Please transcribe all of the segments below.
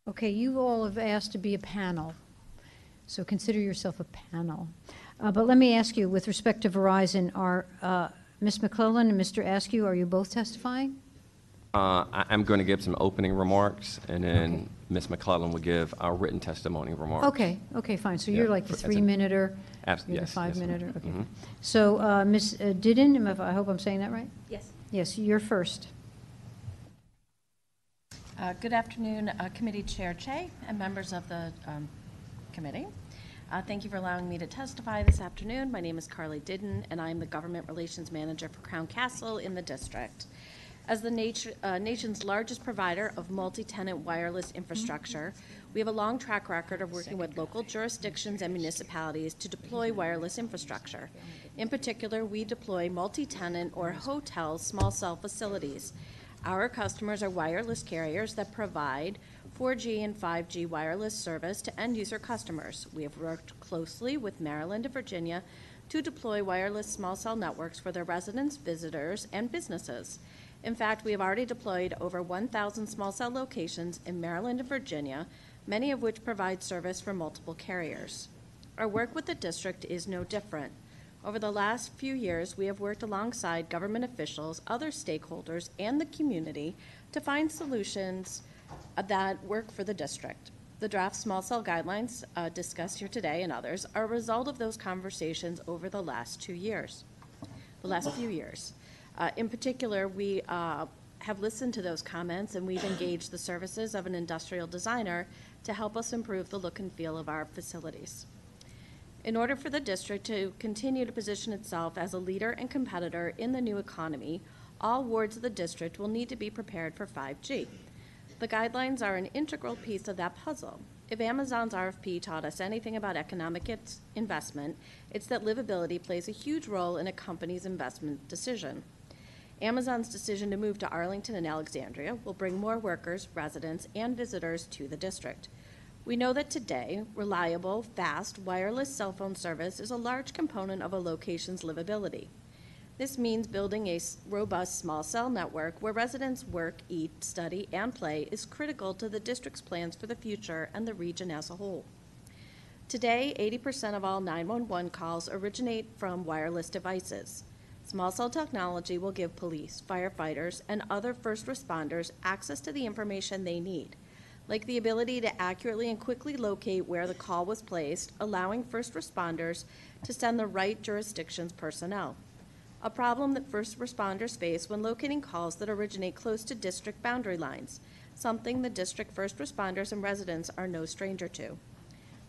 Okay, you all have asked to be a panel, so consider yourself a panel. But let me ask you, with respect to Verizon, are Ms. McClellan and Mr. Askew, are you both testifying? I'm going to give some opening remarks, and then Okay. Ms. McClellan will give our written testimony remarks. Okay, fine. So Yeah, you're like the as a- 3-minuter, Abs- you're the yes, yes, 5-minuter? Okay. Mhm. So, Ms. Didden, I hope I'm saying that right? Yes. Yes, you're first. Good afternoon, Committee Chair Che and members of the committee. Thank you for allowing me to testify this afternoon. My name is Carly Didden, and I'm the Government Relations Manager for Crown Castle in the district. As the nation's largest provider of multi-tenant wireless infrastructure, we have a long track record of working with local jurisdictions and municipalities to deploy wireless infrastructure. In particular, we deploy multi-tenant or hotel small cell facilities. Our customers are wireless carriers that provide 4G and 5G wireless service to end-user customers. We have worked closely with Maryland and Virginia to deploy wireless small cell networks for their residents, visitors, and businesses. In fact, we have already deployed over 1,000 small cell locations in Maryland and Virginia, many of which provide service for multiple carriers. Our work with the district is no different. Over the last few years, we have worked alongside government officials, other stakeholders, and the community to find solutions that work for the district. The draft small cell guidelines discussed here today and others are a result of those conversations over the last few years. In particular, we have listened to those comments, and we've engaged the services of an industrial designer to help us improve the look and feel of our facilities. In order for the district to continue to position itself as a leader and competitor in the new economy, all wards of the district will need to be prepared for 5G. The guidelines are an integral piece of that puzzle. If Amazon's RFP taught us anything about economic investment, it's that livability plays a huge role in a company's investment decision. Amazon's decision to move to Arlington and Alexandria will bring more workers, residents, and visitors to the district. We know that today, reliable, fast, wireless cell phone service is a large component of a location's livability. This means building a robust small cell network where residents work, eat, study, and play is critical to the district's plans for the future and the region as a whole. Today, 80% of all 911 calls originate from wireless devices. Small cell technology will give police, firefighters, and other first responders access to the information they need, like the ability to accurately and quickly locate where the call was placed, allowing first responders to send the right jurisdiction's personnel. A problem that first responders face when locating calls that originate close to district boundary lines, something the district first responders and residents are no stranger to.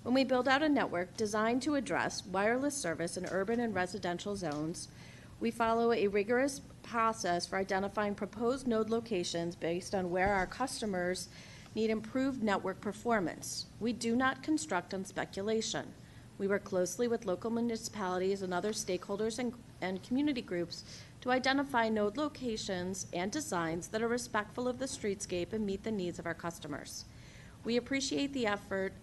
When we build out a network designed to address wireless service in urban and residential zones, we follow a rigorous process for identifying proposed node locations based on where our customers need improved network performance. We do not construct on speculation. We work closely with local municipalities and other stakeholders and community groups to identify node locations and designs that are respectful of the streetscape and meet the needs of our customers. We appreciate the efforts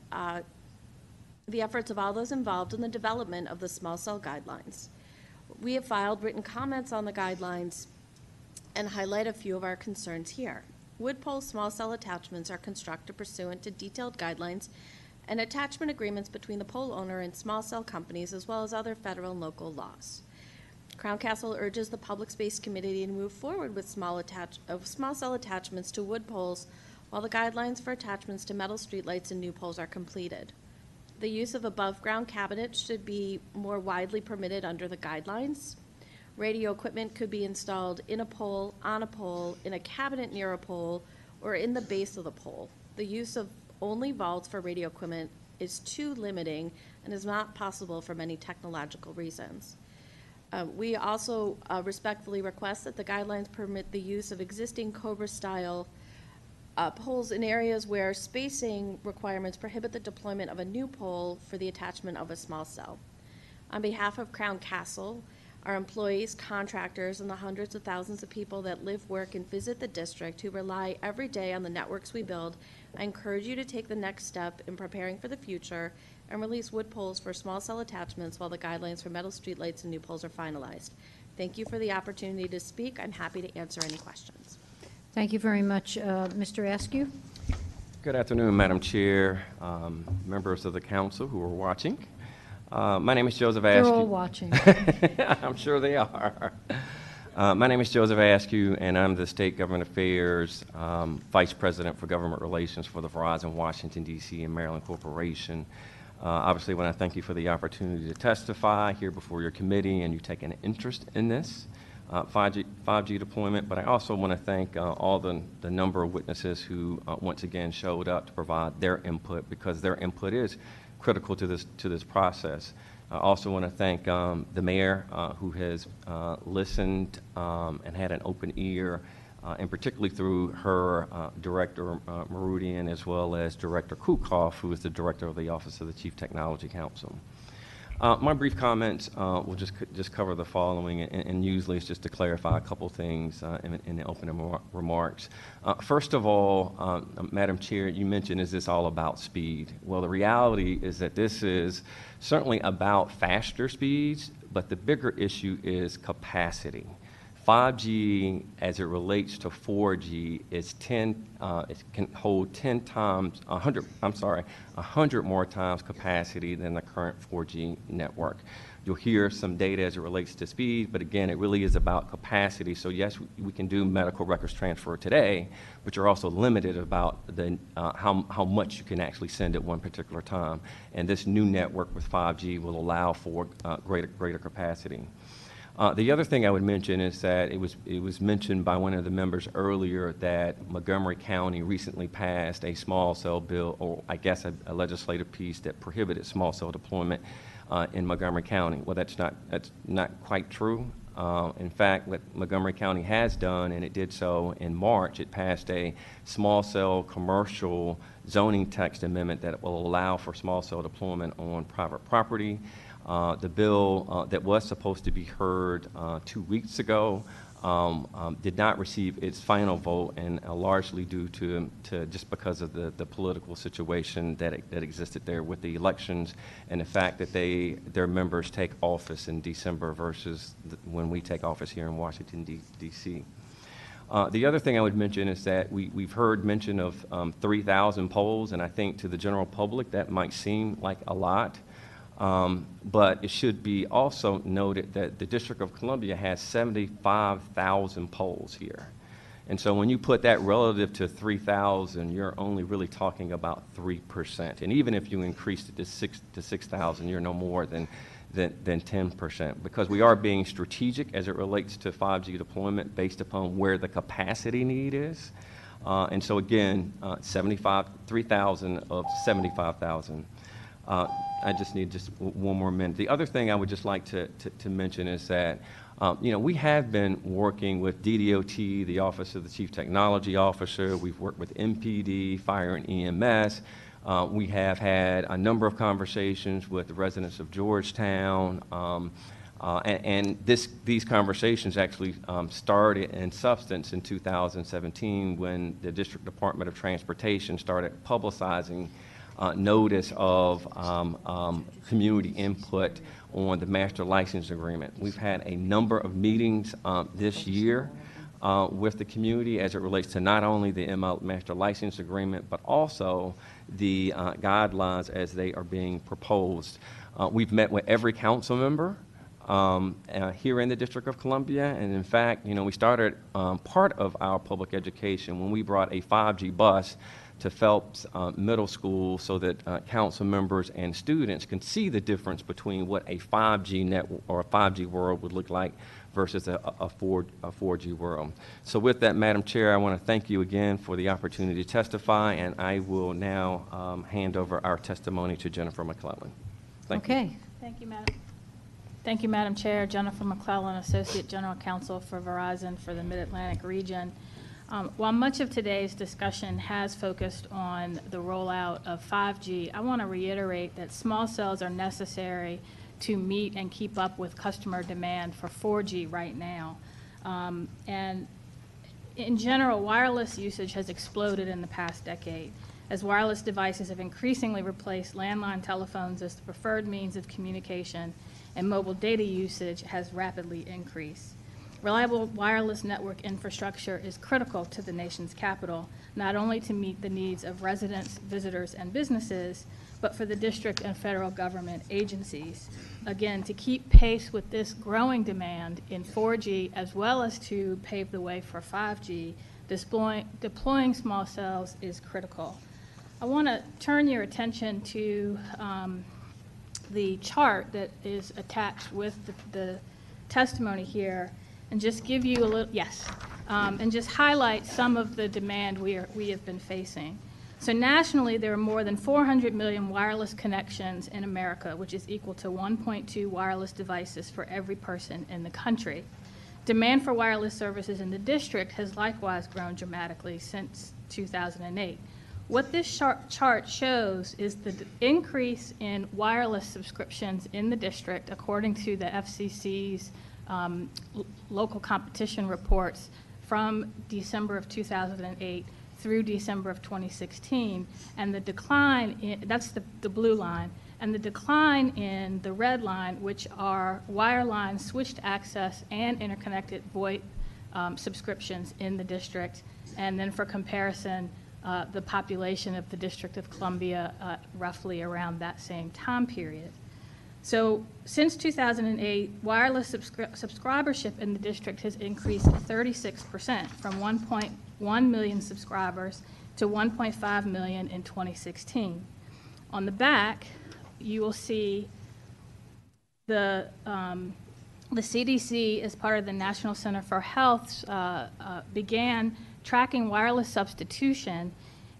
of all those involved in the development of the small cell guidelines. We have filed written comments on the guidelines and highlight a few of our concerns here. Wood pole small cell attachments are constructed pursuant to detailed guidelines and attachment agreements between the pole owner and small cell companies, as well as other federal and local laws. Crown Castle urges the Public Space Committee to move forward with small cell attachments to wood poles while the guidelines for attachments to metal streetlights and new poles are completed. The use of above-ground cabinets should be more widely permitted under the guidelines. Radio equipment could be installed in a pole, on a pole, in a cabinet near a pole, or in the base of the pole. The use of only vaults for radio equipment is too limiting and is not possible for many technological reasons. We also respectfully request that the guidelines permit the use of existing Cobra-style poles in areas where spacing requirements prohibit the deployment of a new pole for the attachment of a small cell. On behalf of Crown Castle, our employees, contractors, and the hundreds of thousands of people that live, work, and visit the district who rely every day on the networks we build, I encourage you to take the next step in preparing for the future and release wood poles for small cell attachments while the guidelines for metal streetlights and new poles are finalized. Thank you for the opportunity to speak. I'm happy to answer any questions. Thank you very much. Mr. Askew? Good afternoon, Madam Chair, members of the council who are watching. My name is Joseph They're Askew. all watching. I'm sure they are. My name is Joseph Askew, and I'm the State Government Affairs Vice President for Government Relations for the Verizon Washington, D.C. and Maryland Corporation. Obviously, I want to thank you for the opportunity to testify here before your committee, and you take an interest in this 5G deployment. But I also want to thank all the number of witnesses who once again showed up to provide their input, because their input is critical to this process. I also want to thank the mayor who has listened and had an open ear, and particularly through her Director Marudian, as well as Director Kukoff, who is the Director of the Office of the Chief Technology Council. My brief comments will just cover the following, and usually it's just to clarify a couple things in the opening remarks. First of all, Madam Chair, you mentioned, is this all about speed? Well, the reality is that this is certainly about faster speeds, but the bigger issue is capacity. 5G, as it relates to 4G, is it can hold 100 more times capacity than the current 4G network. You'll hear some data as it relates to speed, but again, it really is about capacity. So yes, we can do medical records transfer today, but you're also limited about how much you can actually send at one particular time. And this new network with 5G will allow for greater capacity. The other thing I would mention is that it was mentioned by one of the members earlier that Montgomery County recently passed a small cell bill, or I guess a legislative piece that prohibited small cell deployment in Montgomery County. Well, that's not quite true. In fact, what Montgomery County has done, and it did so in March, it passed a small cell commercial zoning text amendment that will allow for small cell deployment on private property. The bill that was supposed to be heard 2 weeks ago did not receive its final vote, and largely due to just because of the political situation that existed there with the elections, and the fact that their members take office in December versus when we take office here in Washington, D.C. The other thing I would mention is that we've heard mention of 3,000 poles, and I think to the general public that might seem like a lot. But it should be also noted that the District of Columbia has 75,000 poles here. And so when you put that relative to 3,000, you're only really talking about 3%. And even if you increased it to 6,000, you're no more than 10%, because we are being strategic as it relates to 5G deployment based upon where the capacity need is. And so again, 3,000 of 75,000. I just need one more minute. The other thing I would just like to mention is that, we have been working with DDOT, the Office of the Chief Technology Officer. We've worked with MPD, Fire and EMS. We have had a number of conversations with the residents of Georgetown. And these conversations actually started in substance in 2017 when the District Department of Transportation started publicizing notice of community input on the master license agreement. We've had a number of meetings this year with the community as it relates to not only the master license agreement, but also the guidelines as they are being proposed. We've met with every council member here in the District of Columbia, and in fact, we started part of our public education when we brought a 5G bus to Phelps Middle School so that council members and students can see the difference between what a 5G network or a 5G world would look like versus a 4G world. So with that, Madam Chair, I want to thank you again for the opportunity to testify, and I will now hand over our testimony to Jennifer McClellan. Thank you. Okay. Thank you, Madam. Thank you, Madam Chair. Jennifer McClellan, Associate General Counsel for Verizon for the Mid-Atlantic region. While much of today's discussion has focused on the rollout of 5G, I want to reiterate that small cells are necessary to meet and keep up with customer demand for 4G right now. And in general, wireless usage has exploded in the past decade, as wireless devices have increasingly replaced landline telephones as the preferred means of communication, and mobile data usage has rapidly increased. Reliable wireless network infrastructure is critical to the nation's capital, not only to meet the needs of residents, visitors, and businesses, but for the district and federal government agencies. Again, to keep pace with this growing demand in 4G, as well as to pave the way for 5G, deploying small cells is critical. I want to turn your attention to the chart that is attached with the testimony here, and just give you a little, and just highlight some of the demand we have been facing. So nationally, there are more than 400 million wireless connections in America, which is equal to 1.2 wireless devices for every person in the country. Demand for wireless services in the district has likewise grown dramatically since 2008. What this chart shows is the increase in wireless subscriptions in the district, according to the FCC's local competition reports from December of 2008 through December of 2016, and the decline, that's the blue line, and the decline in the red line, which are wireline switched access and interconnected VoIP subscriptions in the district, and then for comparison, the population of the District of Columbia roughly around that same time period. So since 2008, wireless subscribership in the district has increased 36%, from 1.1 million subscribers to 1.5 million in 2016. On the back, you will see the CDC, as part of the National Center for Health, began tracking wireless substitution,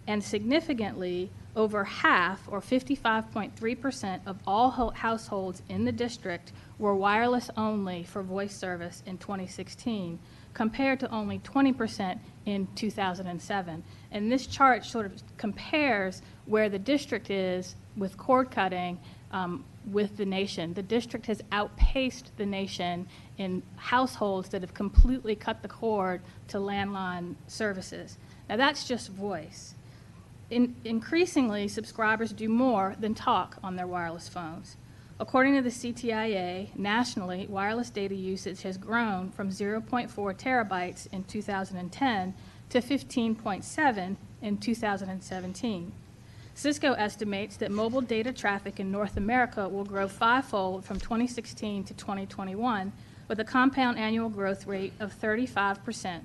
and significantly, over half, or 55.3%, of all households in the district were wireless only for voice service in 2016, compared to only 20% in 2007. And this chart sort of compares where the district is with cord cutting with the nation. The district has outpaced the nation in households that have completely cut the cord to landline services. Now that's just voice. Increasingly, subscribers do more than talk on their wireless phones. According to the CTIA, nationally, wireless data usage has grown from 0.4 terabytes in 2010 to 15.7 in 2017. Cisco estimates that mobile data traffic in North America will grow fivefold from 2016 to 2021, with a compound annual growth rate of 35%.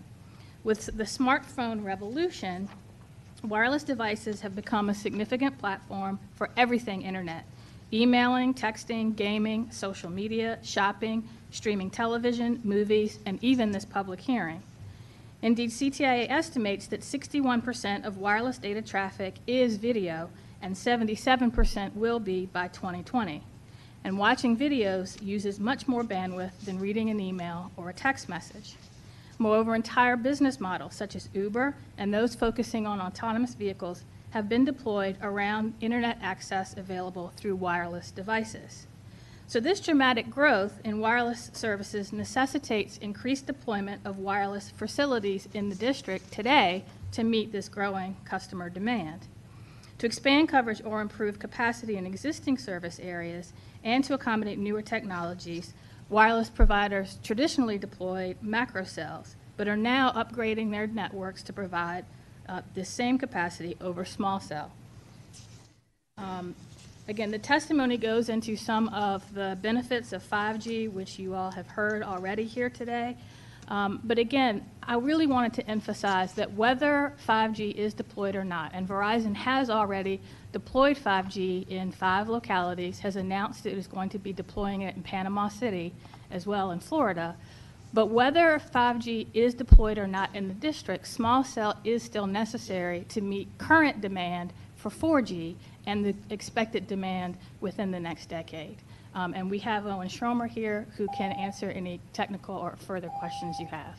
With the smartphone revolution, wireless devices have become a significant platform for everything internet: emailing, texting, gaming, social media, shopping, streaming television, movies, and even this public hearing. Indeed, CTIA estimates that 61% of wireless data traffic is video, and 77% will be by 2020. And watching videos uses much more bandwidth than reading an email or a text message. Moreover, entire business models, such as Uber and those focusing on autonomous vehicles, have been deployed around internet access available through wireless devices. So this dramatic growth in wireless services necessitates increased deployment of wireless facilities in the district today to meet this growing customer demand. To expand coverage or improve capacity in existing service areas and to accommodate newer technologies, wireless providers traditionally deployed macro cells, but are now upgrading their networks to provide this same capacity over small cell. Again, the testimony goes into some of the benefits of 5G, which you all have heard already here today. But again, I really wanted to emphasize that whether 5G is deployed or not, and Verizon has already deployed 5G in 5 localities, has announced it is going to be deploying it in Panama City as well in Florida. But whether 5G is deployed or not in the district, small cell is still necessary to meet current demand for 4G and the expected demand within the next decade. And we have Owen Schromer here who can answer any technical or further questions you have.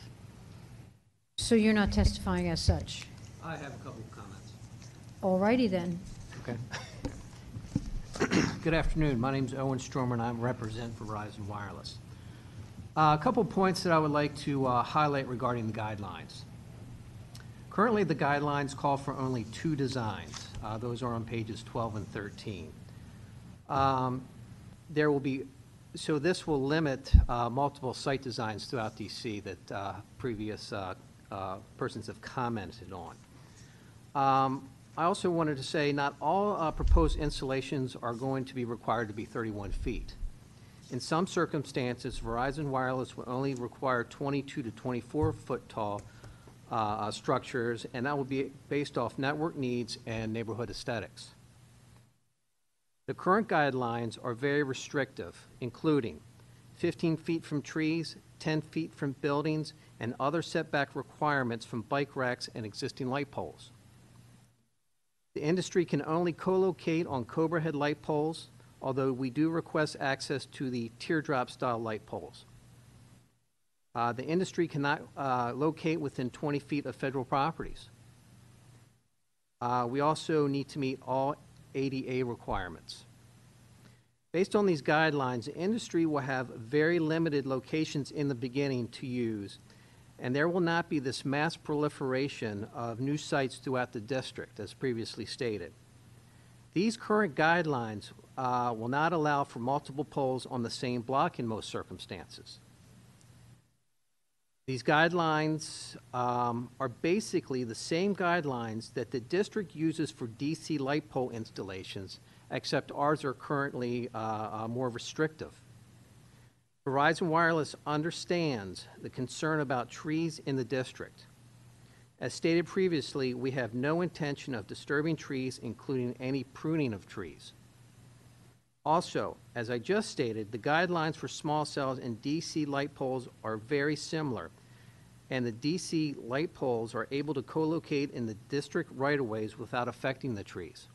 So you're not testifying as such? I have a couple of comments. All righty then. Okay. Good afternoon. My name is Owen Stromer, and I represent Verizon Wireless. A couple points that I would like to highlight regarding the guidelines. Currently, the guidelines call for only 2 designs. Those are on pages 12 and 13. There will be So this will limit multiple site designs throughout DC that previous persons have commented on. I also wanted to say not all proposed installations are going to be required to be 31 feet. In some circumstances, Verizon Wireless will only require 22 to 24-foot tall structures, and that will be based off network needs and neighborhood aesthetics. The current guidelines are very restrictive, including 15 feet from trees, 10 feet from buildings, and other setback requirements from bike racks and existing light poles. The industry can only co-locate on Cobra head light poles, although we do request access to the teardrop-style light poles. The industry cannot locate within 20 feet of federal properties. We also need to meet all ADA requirements. Based on these guidelines, the industry will have very limited locations in the beginning to use, and there will not be this mass proliferation of new sites throughout the district, as previously stated. These current guidelines will not allow for multiple poles on the same block in most circumstances. These guidelines are basically the same guidelines that the district uses for DC light pole installations, except ours are currently more restrictive. Verizon Wireless understands the concern about trees in the district. As stated previously, we have no intention of disturbing trees, including any pruning of trees. Also, as I just stated, the guidelines for small cells and DC light poles are very similar, and the DC light poles are able to co-locate in the district right-of-ways without affecting the trees.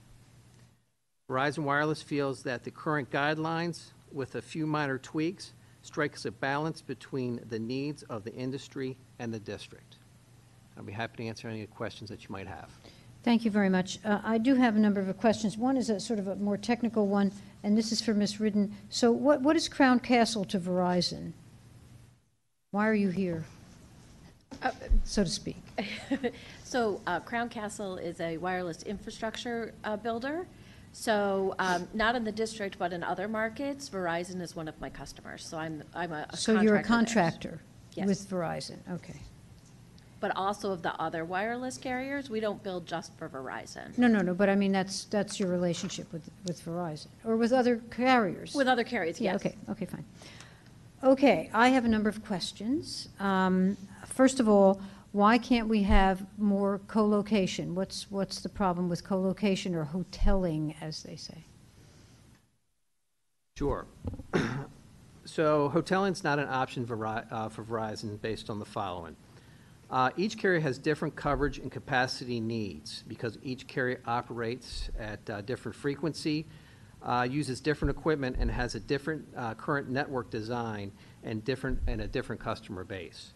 Verizon Wireless feels that the current guidelines, with a few minor tweaks, strikes a balance between the needs of the industry and the district. I'll be happy to answer any questions that you might have. Thank you very much. I do have a number of questions. One is a sort of a more technical one, and this is for Ms. Ridden. So what is Crown Castle to Verizon? Why are you here, so to speak? So Crown Castle is a wireless infrastructure builder. So not in the district, but in other markets, Verizon is one of my customers. So I'm a contractor. So you're a there. contractor Yes. with Verizon, okay. But also of the other wireless carriers, we don't build just for Verizon. No, but I mean, that's your relationship with Verizon, or with other carriers? With other carriers, Yeah, yes. okay, fine. Okay, I have a number of questions. First of all, why can't we have more co-location? What's the problem with co-location, or hoteling, as they say? Sure. So hoteling is not an option for Verizon based on the following. Each carrier has different coverage and capacity needs because each carrier operates at different frequency, uses different equipment, and has a different current network design and a different customer base.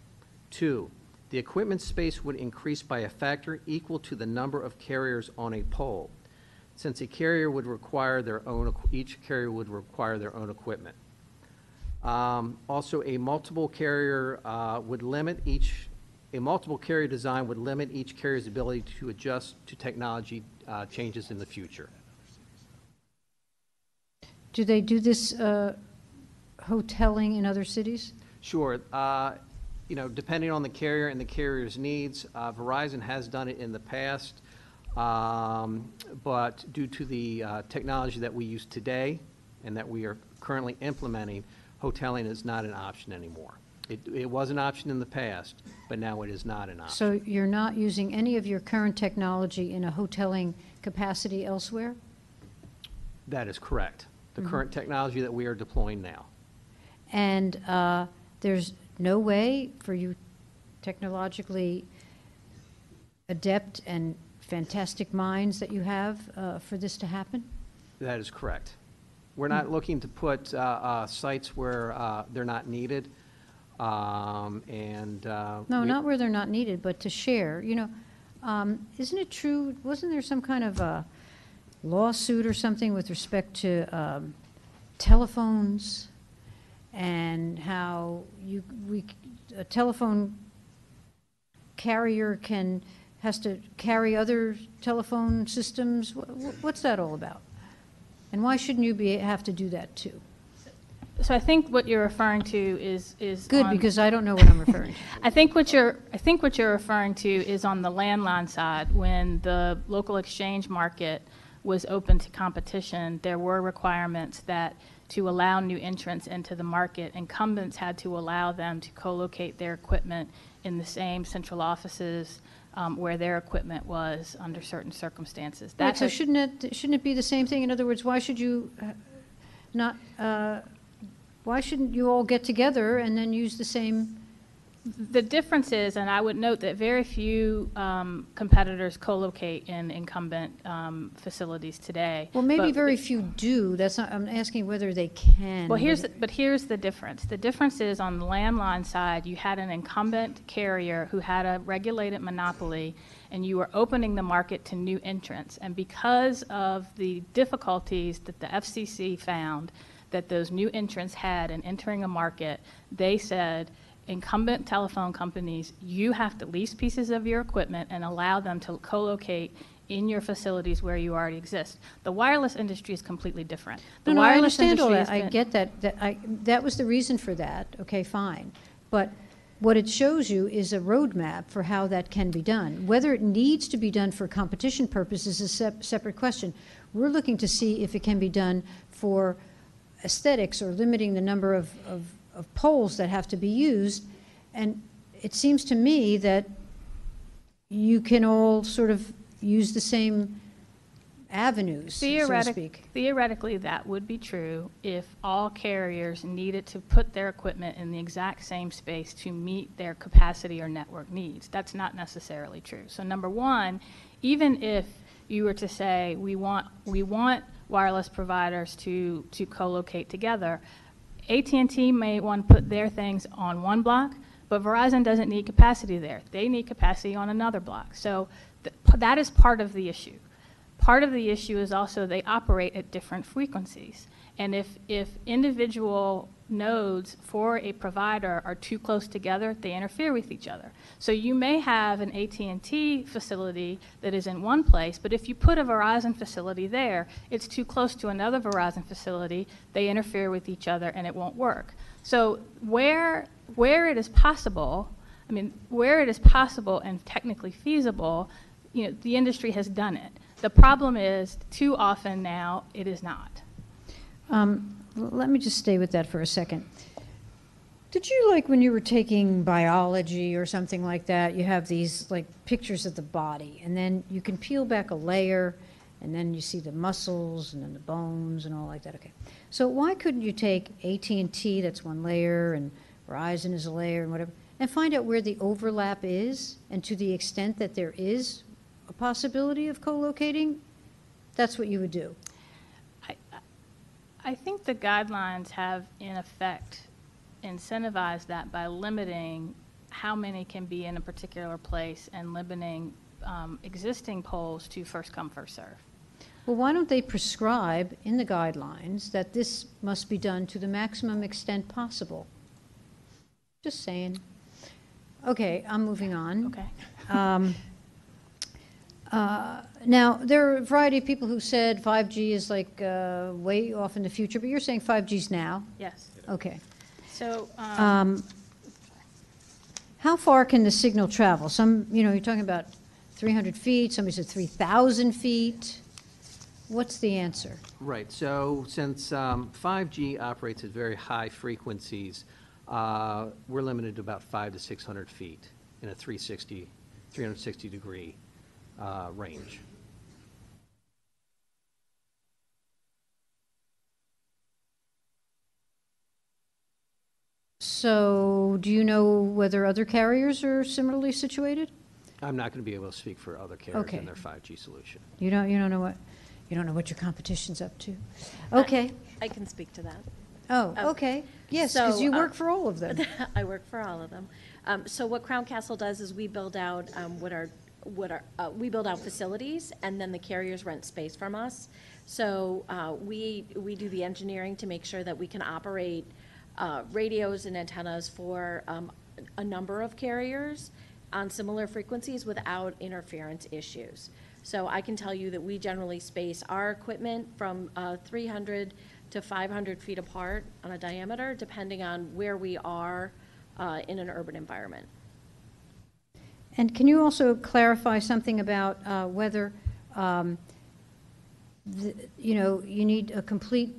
2, the equipment space would increase by a factor equal to the number of carriers on a pole, since a carrier would require each carrier would require their own equipment. Also, a multiple carrier design would limit each carrier's ability to adjust to technology changes in the future. Do they do this hoteling in other cities? Sure. Depending on the carrier and the carrier's needs, Verizon has done it in the past, but due to the technology that we use today and that we are currently implementing, hoteling is not an option anymore. It was an option in the past, but now it is not an option. So you're not using any of your current technology in a hoteling capacity elsewhere? That is correct. The current technology that we are deploying now. And there's no way for you technologically adept and fantastic minds that you have for this to happen? That is correct. We're not looking to put sites where they're not needed. No, not where they're not needed, but to share. Isn't it true, wasn't there some kind of a lawsuit or something with respect to telephones and how a telephone carrier has to carry other telephone systems? What's that all about? And why shouldn't you have to do that too? So I think what you're referring to is Good, on- because I don't know what I'm referring to. I think what you're referring to is on the landline side. When the local exchange market was open to competition, there were requirements that to allow new entrants into the market, incumbents had to allow them to co-locate their equipment in the same central offices where their equipment was under certain circumstances. Right, so has- shouldn't it be the same thing? In other words, why should you not, why shouldn't you all get together and then use the same? The difference is, and I would note that very few competitors co-locate in incumbent facilities today. Well, maybe but- very few do. That's not, I'm asking whether they can. Well, here's the difference. The difference is on the landline side, you had an incumbent carrier who had a regulated monopoly, and you were opening the market to new entrants. And because of the difficulties that the FCC found that those new entrants had in entering a market, they said, incumbent telephone companies, you have to lease pieces of your equipment and allow them to co-locate in your facilities where you already exist. The wireless industry is completely different. The No, I wireless understand all industry that. has I been- get that. That was the reason for that. Okay, fine. But what it shows you is a roadmap for how that can be done. Whether it needs to be done for competition purposes is a separate question. We're looking to see if it can be done for aesthetics or limiting the number of poles that have to be used. And it seems to me that you can all sort of use the same avenues, so to speak. Theoretically, that would be true if all carriers needed to put their equipment in the exact same space to meet their capacity or network needs. That's not necessarily true. So number one, even if you were to say we want wireless providers to co-locate together, AT&T may want to put their things on one block, but Verizon doesn't need capacity there. They need capacity on another block. So that is part of the issue. Part of the issue is also they operate at different frequencies. And if individual nodes for a provider are too close together, they interfere with each other. So you may have an AT&T facility that is in one place, but if you put a Verizon facility there, it's too close to another Verizon facility, they interfere with each other and it won't work. So where it is possible, where it is possible and technically feasible, the industry has done it. The problem is, too often now, it is not. Let me just stay with that for a second. Did you, like, when you were taking biology or something like that, you have these, like, pictures of the body, and then you can peel back a layer, and then you see the muscles, and then the bones, and all like that? Okay. So why couldn't you take AT&T, that's one layer, and Verizon is a layer, and whatever, and find out where the overlap is, and to the extent that there is a possibility of co-locating, that's what you would do? I think the guidelines have, in effect, incentivized that by limiting how many can be in a particular place and limiting existing poles to first come, first serve. Well, why don't they prescribe in the guidelines that this must be done to the maximum extent possible? Just saying. Okay, I'm moving on. Okay. Now, there are a variety of people who said 5G is like way off in the future, but you're saying 5G's now? Yes. Okay. So, how far can the signal travel? Some, you're talking about 300 feet, somebody said 3,000 feet. What's the answer? Right, so since 5G operates at very high frequencies, we're limited to about 500 to 600 feet in a 360-degree range. So, do you know whether other carriers are similarly situated? I'm not going to be able to speak for other carriers Okay. and their 5G solution. You don't know what your competition's up to? Okay. I can speak to that. Oh, okay. Yes, because so, you work for all of them. I work for all of them. So what Crown Castle does is we build out we build out facilities, and then the carriers rent space from us. So we do the engineering to make sure that we can operate radios and antennas for a number of carriers on similar frequencies without interference issues. So I can tell you that we generally space our equipment from 300 to 500 feet apart on a diameter, depending on where we are in an urban environment. And can you also clarify something about whether, you need a complete,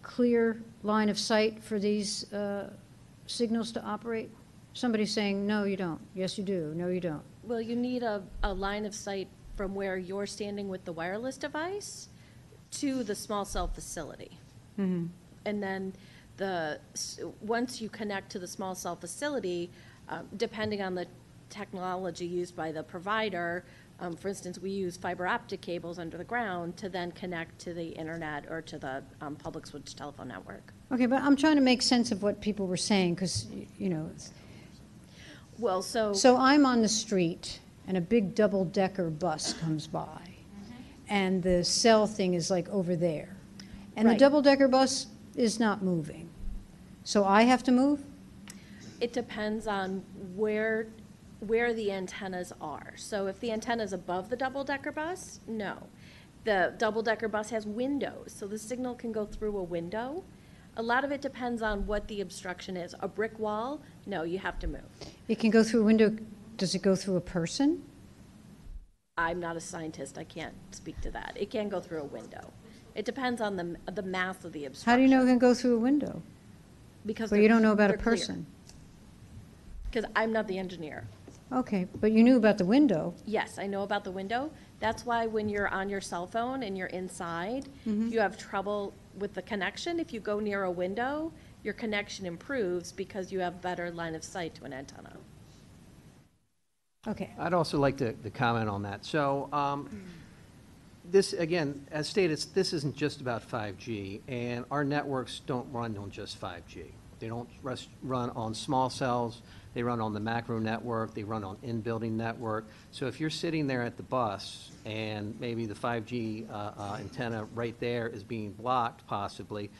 clear line of sight for these signals to operate? Somebody's saying, no, you don't. Yes, you do. No, you don't. Well, you need a line of sight from where you're standing with the wireless device to the small cell facility. Mm-hmm. And then once you connect to the small cell facility, depending on the technology used by the provider, for instance, we use fiber optic cables under the ground to then connect to the internet or to the public switch telephone network. Okay, but I'm trying to make sense of what people were saying, because, Well, so I'm on the street, and a big double-decker bus comes by, and the cell thing is like over there. And the Right. double-decker bus is not moving. So I have to move? it depends on where the antennas are. So if the antenna is above the double-decker bus, no. The double-decker bus has windows, so the signal can go through a window. A lot of it depends on what the obstruction is. A brick wall, no, you have to move. It can go through a window. Does it go through a person? I'm not a scientist, I can't speak to that. It can go through a window. It depends on the mass of the obstruction. How do you know it can go through a window? Because But you don't know about a they're clear. person. Because I'm not the engineer. Okay, but you knew about the window. Yes, I know about the window. That's why when you're on your cell phone and you're inside, if you have trouble with the connection, if you go near a window, your connection improves because you have better line of sight to an antenna. Okay. I'd also like to comment on that. So this, again, as stated, this isn't just about 5G, and our networks don't run on just 5G. They don't run on small cells. They run on the macro network. They run on in-building network. So if you're sitting there at the bus and maybe the 5G antenna right there is being blocked possibly,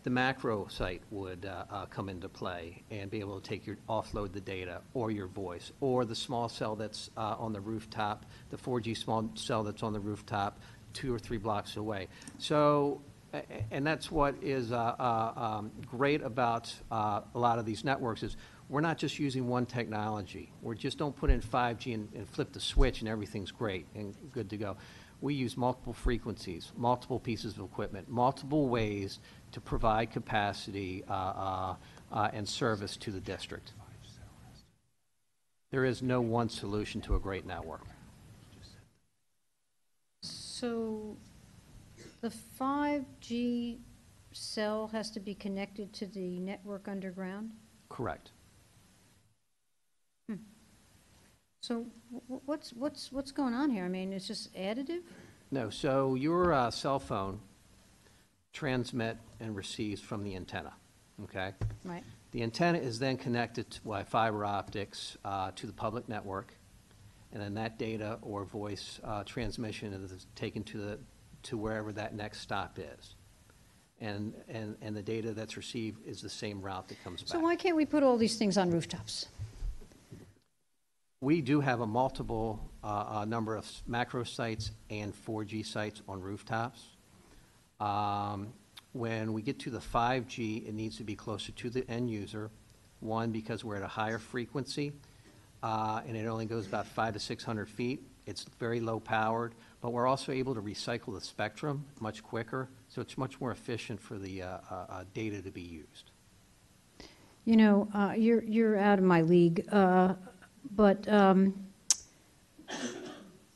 the macro site would come into play and be able to offload the data or your voice, or the small cell that's on the rooftop, the 4G small cell that's on the rooftop 2 or 3 blocks away. So, and that's what is great about a lot of these networks is we're not just using one technology. We just don't put in 5G and flip the switch and everything's great and good to go. We use multiple frequencies, multiple pieces of equipment, multiple ways to provide capacity and service to the district. There is no one solution to a great network. So the 5G cell has to be connected to the network underground? Correct. So what's going on here? I mean, it's just additive? No, so your cell phone transmit and receives from the antenna, okay? Right. The antenna is then connected by fiber optics to the public network, and then that data or voice transmission is taken to wherever that next stop is. And the data that's received is the same route that comes back. So why can't we put all these things on rooftops? We do have a multiple number of macro sites and 4G sites on rooftops. When we get to the 5G, it needs to be closer to the end user. One, because we're at a higher frequency, and it only goes about 500 to 600 feet. It's very low powered, but we're also able to recycle the spectrum much quicker, so it's much more efficient for the data to be used. You know, you're out of my league, but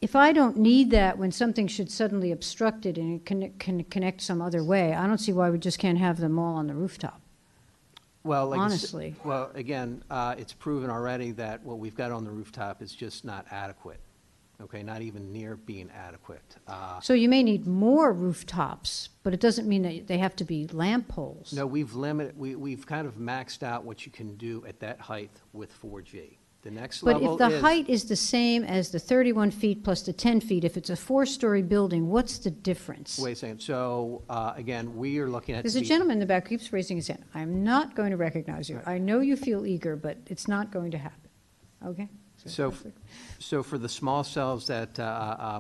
if I don't need that when something should suddenly obstruct it and it can connect some other way, I don't see why we just can't have them all on the rooftop. Well, like Honestly. Well, again, it's proven already that what we've got on the rooftop is just not adequate. Okay, not even near being adequate. So you may need more rooftops, but it doesn't mean that they have to be lamp poles. No, we've kind of maxed out what you can do at that height with 4G. The next But level if the height is the same as the 31 feet plus the 10 feet, if it's a 4-story building, what's the difference? Wait a second. So, again, we are looking at. There's a gentleman in the back who keeps raising his hand. I'm not going to recognize you. I know you feel eager, but it's not going to happen. Okay? So for the small cells that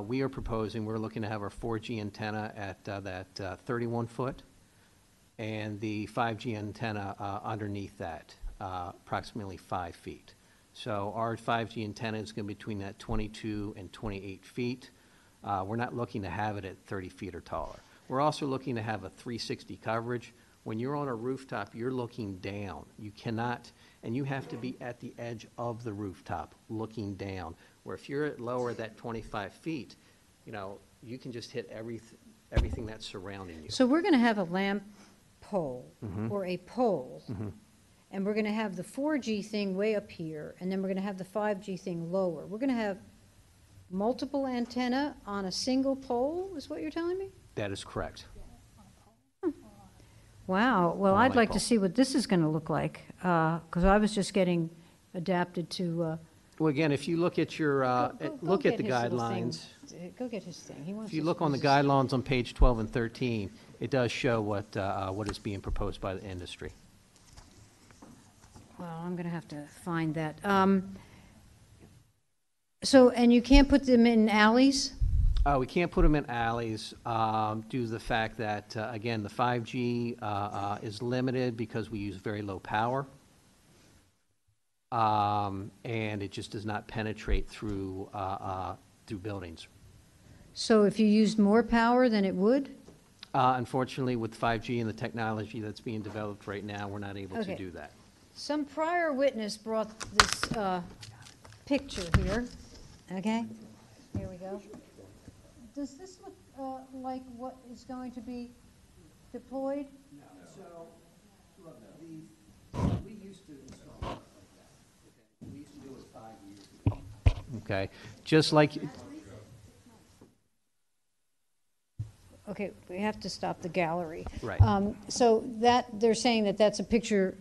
we are proposing, we're looking to have our 4G antenna at that 31 foot. and the 5G antenna underneath that, approximately 5 feet. So our 5G antenna is going to be between that 22 and 28 feet. We're not looking to have it at 30 feet or taller. We're also looking to have a 360 coverage. When you're on a rooftop, you're looking down. You cannot, and you have to be at the edge of the rooftop, looking down. Where if you're at lower that 25 feet, you know, you can just hit everything that's surrounding you. So we're going to have a lamp pole or a pole, and we're going to have the 4G thing way up here, and then we're going to have the 5G thing lower. We're going to have multiple antenna on a single pole, is what you're telling me? That is correct. Wow. Well, On a I'd light like to bulb. see what this is going to look like, because I was just getting adapted to. Well, again, if you look at your, look at the get his little thing. guidelines. Go get his thing. He wants If you to look on the use his- guidelines on page 12 and 13, it does show what is being proposed by the industry. Well, I'm going to have to find that. So, and you can't put them in alleys? We can't put them in alleys due to the fact that, again, the 5G is limited because we use very low power. And it just does not penetrate through buildings. So if you used more power than it would? Unfortunately, with 5G and the technology that's being developed right now, we're not able to Okay. do that. Some prior witness brought this picture here, okay? Here we go. Does this look like what is going to be deployed? No. So, look, we used to install stuff like that. Okay? We used to do it 5 years ago. Okay, just like, Okay, we have to stop the gallery. Right. So that, they're saying that that's a picture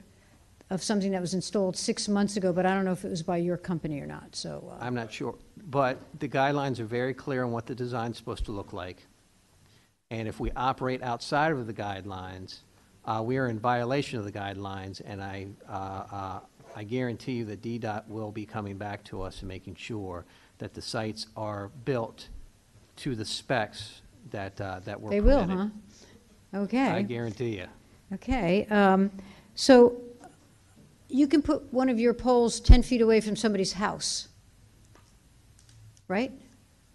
of something that was installed 6 months ago, but I don't know if it was by your company or not, so. I'm not sure, but the guidelines are very clear on what the design's supposed to look like. And if we operate outside of the guidelines, we are in violation of the guidelines, and I guarantee you that DDOT will be coming back to us and making sure that the sites are built to the specs that were They permitted. will, huh? Okay. I guarantee you. Okay, so you can put one of your poles 10 feet away from somebody's house, right?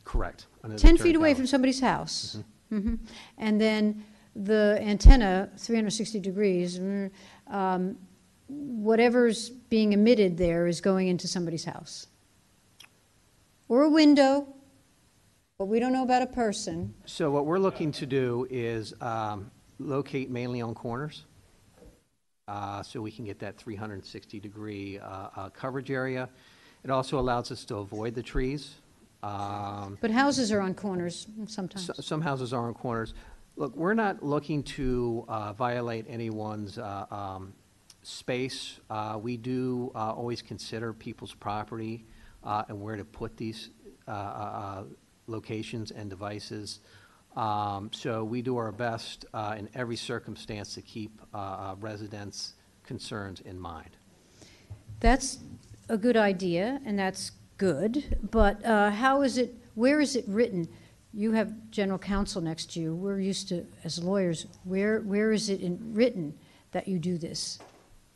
Correct. Under the 10 third feet away tower. from somebody's house. And then the antenna, 360 degrees, whatever's being emitted there is going into somebody's house. Or a window, but we don't know about a person. So what we're looking to do is locate mainly on corners, so we can get that 360-degree coverage area. It also allows us to avoid the trees. But houses are on corners sometimes. Some houses are on corners. Look, we're not looking to violate anyone's space. We do always consider people's property and where to put these locations and devices. So we do our best in every circumstance to keep residents' concerns in mind. That's a good idea, and that's good, but how is it, where is it written? You have general counsel next to you. We're used to, as lawyers, where is it written that you do this?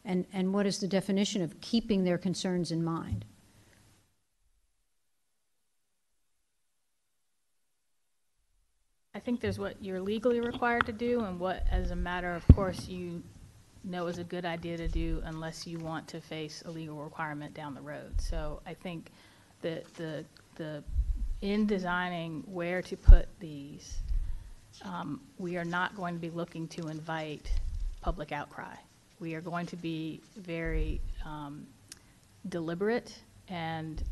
And what is the definition of keeping their concerns in mind? I think there's what you're legally required to do and what, as a matter of course, you know is a good idea to do unless you want to face a legal requirement down the road. So I think that in designing where to put these, we are not going to be looking to invite public outcry. We are going to be very deliberate, and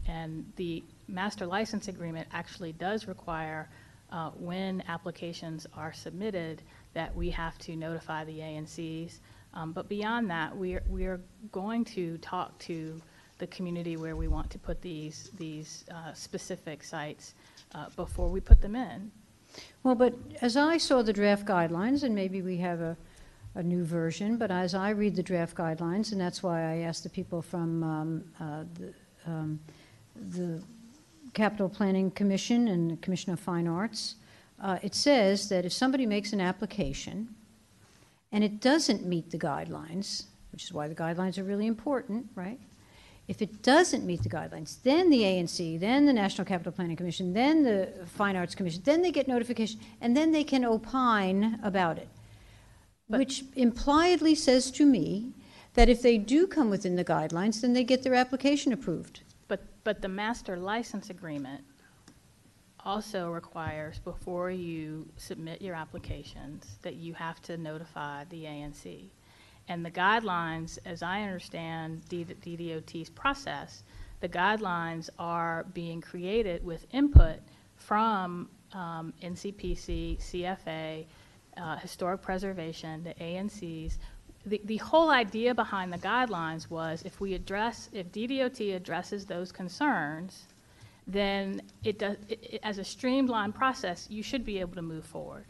the master license agreement actually does require when applications are submitted that we have to notify the ANCs. But beyond that, we are going to talk to the community where we want to put these specific sites before we put them in. Well, but as I saw the draft guidelines, and maybe we have a new version, but as I read the draft guidelines, and that's why I asked the people from the Capital Planning Commission and the Commission of Fine Arts, it says that if somebody makes an application and it doesn't meet the guidelines, which is why the guidelines are really important, right? If it doesn't meet the guidelines, then the ANC, then the National Capital Planning Commission, then the Fine Arts Commission, then they get notification, and then they can opine about it, which impliedly says to me that if they do come within the guidelines, then they get their application approved. But the master license agreement also requires, before you submit your applications, that you have to notify the ANC. And the guidelines, as I understand DDOT's process, the guidelines are being created with input from NCPC, CFA, Historic Preservation, the ANCs. The whole idea behind the guidelines was if DDOT addresses those concerns, then as a streamlined process, you should be able to move forward.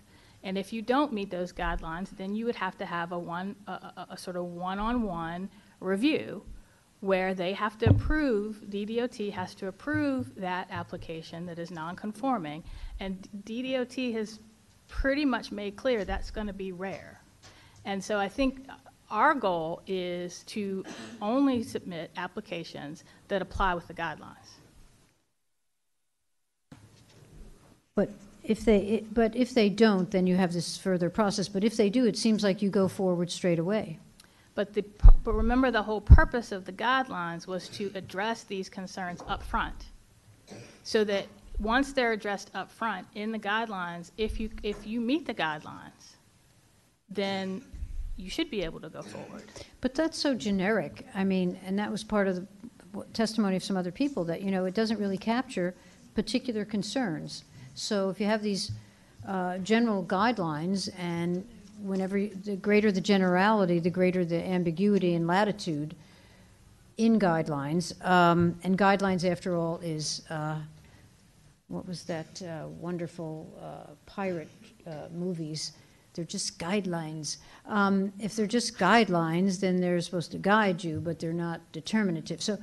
And if you don't meet those guidelines, then you would have to have a sort of one-on-one review where they have to approve, DDOT has to approve that application that is non-conforming. And DDOT has pretty much made clear that's going to be rare. And so I think our goal is to only submit applications that apply with the guidelines. But if they don't, then you have this further process. But if they do, it seems like you go forward straight away. But remember, the whole purpose of the guidelines was to address these concerns up front, so that once they're addressed up front in the guidelines, if you meet the guidelines, then you should be able to go forward. But that's so generic. I mean, and that was part of the testimony of some other people, that, it doesn't really capture particular concerns. So if you have these general guidelines, and the greater the generality, the greater the ambiguity and latitude in guidelines, and guidelines, after all, is, what was that wonderful pirate movies? They're just guidelines. If they're just guidelines, then they're supposed to guide you, but they're not determinative. So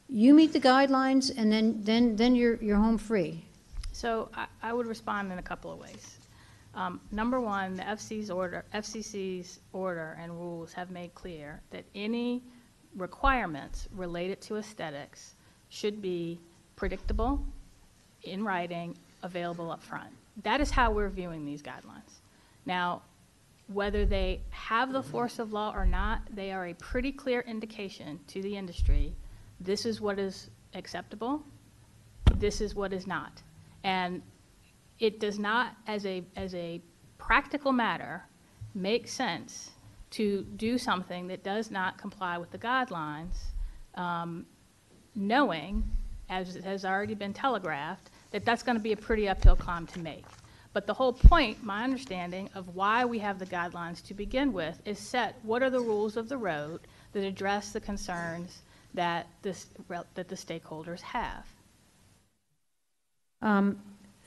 you meet the guidelines, and then you're home free. So I would respond in a couple of ways. Number one, the FCC's order and rules have made clear that any requirements related to aesthetics should be predictable, in writing, available up front. That is how we're viewing these guidelines. Now, whether they have the force of law or not, they are a pretty clear indication to the industry, this is what is acceptable, this is what is not. And it does not, as a practical matter, make sense to do something that does not comply with the guidelines, knowing, as has already been telegraphed, that that's going to be a pretty uphill climb to make. But the whole point, my understanding of why we have the guidelines to begin with, is set what are the rules of the road that address the concerns that the stakeholders have.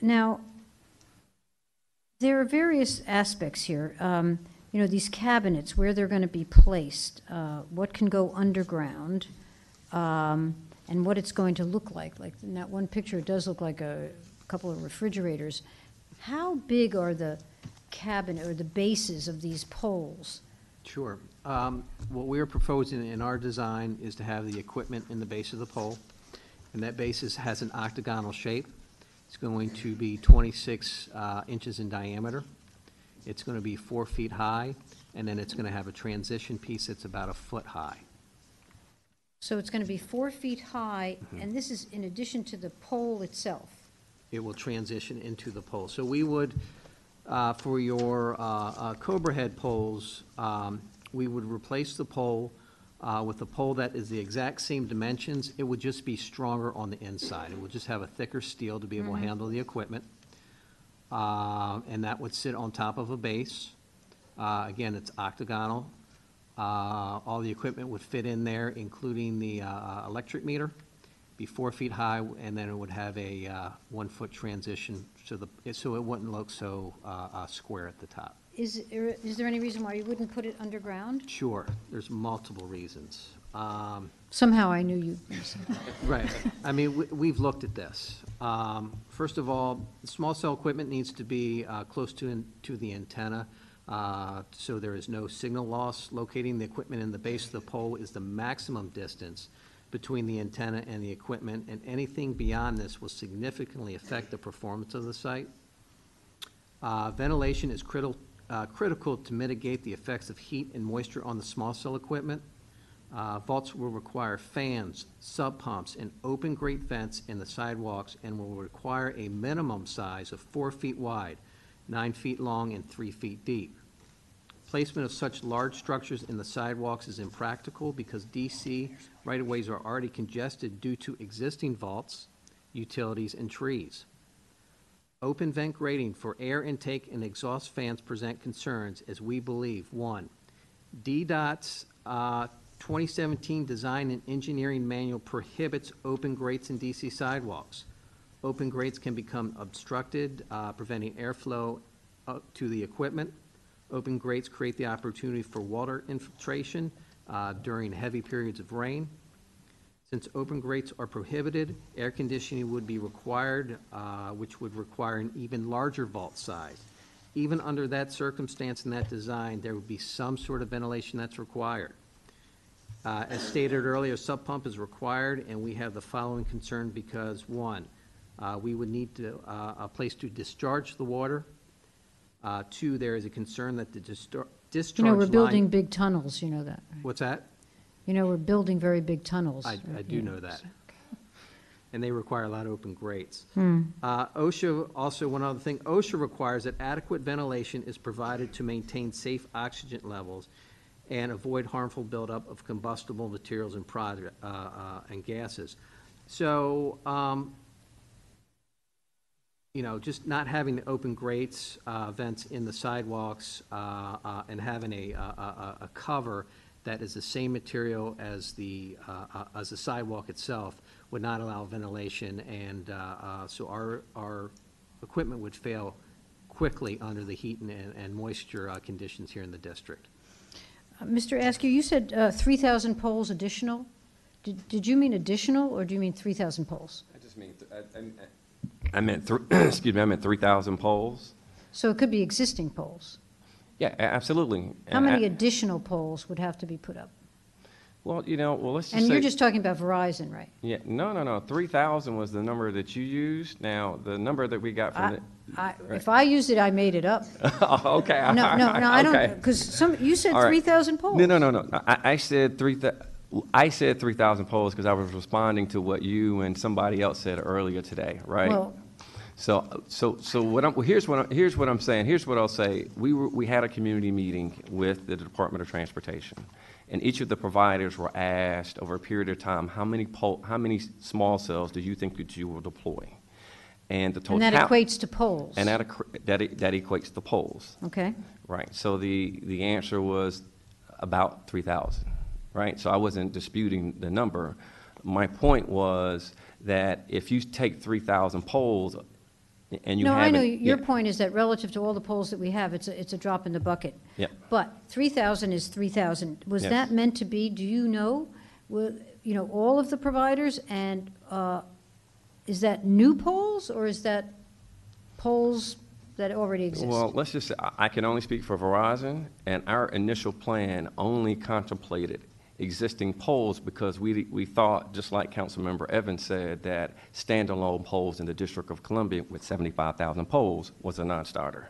Now, there are various aspects here. These cabinets, where they're going to be placed, what can go underground, and what it's going to look like. Like in that one picture, it does look like a couple of refrigerators. How big are the cabinet or the bases of these poles? Sure. What we're proposing in our design is to have the equipment in the base of the pole, and that base has an octagonal shape. It's going to be 26 inches in diameter. It's going to be 4 feet high, and then it's going to have a transition piece that's about a foot high. So it's going to be 4 feet high, and this is in addition to the pole itself. It will transition into the pole. So we would, for your Cobra head poles, we would replace the pole with a pole that is the exact same dimensions. It would just be stronger on the inside. It would just have a thicker steel to be able to handle the equipment. And that would sit on top of a base. Again, it's octagonal. All the equipment would fit in there, including the electric meter. Be 4 feet high, and then it would have a 1 foot transition so it wouldn't look so square at the top. Is there any reason why you wouldn't put it underground? Sure, there's multiple reasons. Somehow I knew you. Right. I mean, we've looked at this. First of all, small cell equipment needs to be close to the antenna. so there is no signal loss. Locating the equipment in the base of the pole is the maximum distance between the antenna and the equipment, and anything beyond this will significantly affect the performance of the site. Ventilation is critical to mitigate the effects of heat and moisture on the small cell equipment. Vaults will require fans, sub pumps, and open grate vents in the sidewalks, and will require a minimum size of 4 feet wide, 9 feet long, and 3 feet deep. Placement of such large structures in the sidewalks is impractical because DC right-of-ways are already congested due to existing vaults, utilities, and trees. Open vent grating for air intake and exhaust fans present concerns, as we believe, 1, DDOT's 2017 Design and Engineering Manual prohibits open grates in DC sidewalks. Open grates can become obstructed, preventing airflow to the equipment. Open grates create the opportunity for water infiltration during heavy periods of rain. Since open grates are prohibited, air conditioning would be required, which would require an even larger vault size. Even under that circumstance and that design, there would be some sort of ventilation that's required. As stated earlier, sub pump is required, and we have the following concern because, 1, we would need a place to discharge the water. 2, there is a concern that the discharge You know, we're line- building big tunnels, you know that, right? What's that? You know, we're building very big tunnels. I right? do Yeah. know that. And they require a lot of open grates. Hmm. OSHA, also one other thing, OSHA requires that adequate ventilation is provided to maintain safe oxygen levels and avoid harmful buildup of combustible materials and and gases. So, you know, just not having the open grates, vents in the sidewalks, and having a cover that is the same material as the sidewalk itself would not allow ventilation, and so our equipment would fail quickly under the heat and moisture conditions here in the district. Mr. Askew, you said 3,000 poles additional? Did you mean additional, or do you mean 3,000 poles? I just mean, I meant, excuse me, I meant 3,000 poles. So it could be existing poles. Yeah, absolutely. How many additional poles would have to be put up? Well, you know, well, let's just And say. you're just talking about Verizon, right? Yeah, no. 3,000 was the number that you used. Now, the number that we got from If I used it, I made it up. Okay. No, I don't, okay. because you said All right. 3,000 poles. No. I said 3,000 poles because I was responding to what you and somebody else said earlier today, right? Well, So here's what I'm saying. Here's what I'll say. We had a community meeting with the Department of Transportation, and each of the providers were asked over a period of time, how many small cells do you think that you will deploy? And the total. and that equates to poles. And that equates to poles. Okay. Right. So the answer was about 3,000. Right. So I wasn't disputing the number. My point was that if you take 3,000 poles and you No, have I know, it- your yeah. point is that relative to all the poles that we have, it's a drop in the bucket. Yeah. But 3,000 is 3,000. Was Yes. that meant to be, do you know, all of the providers, and is that new poles, or is that poles that already exist? Well, let's just say, I can only speak for Verizon, and our initial plan only contemplated existing poles because we thought, just like Councilmember Evans said, that standalone poles in the District of Columbia with 75,000 poles was a non-starter.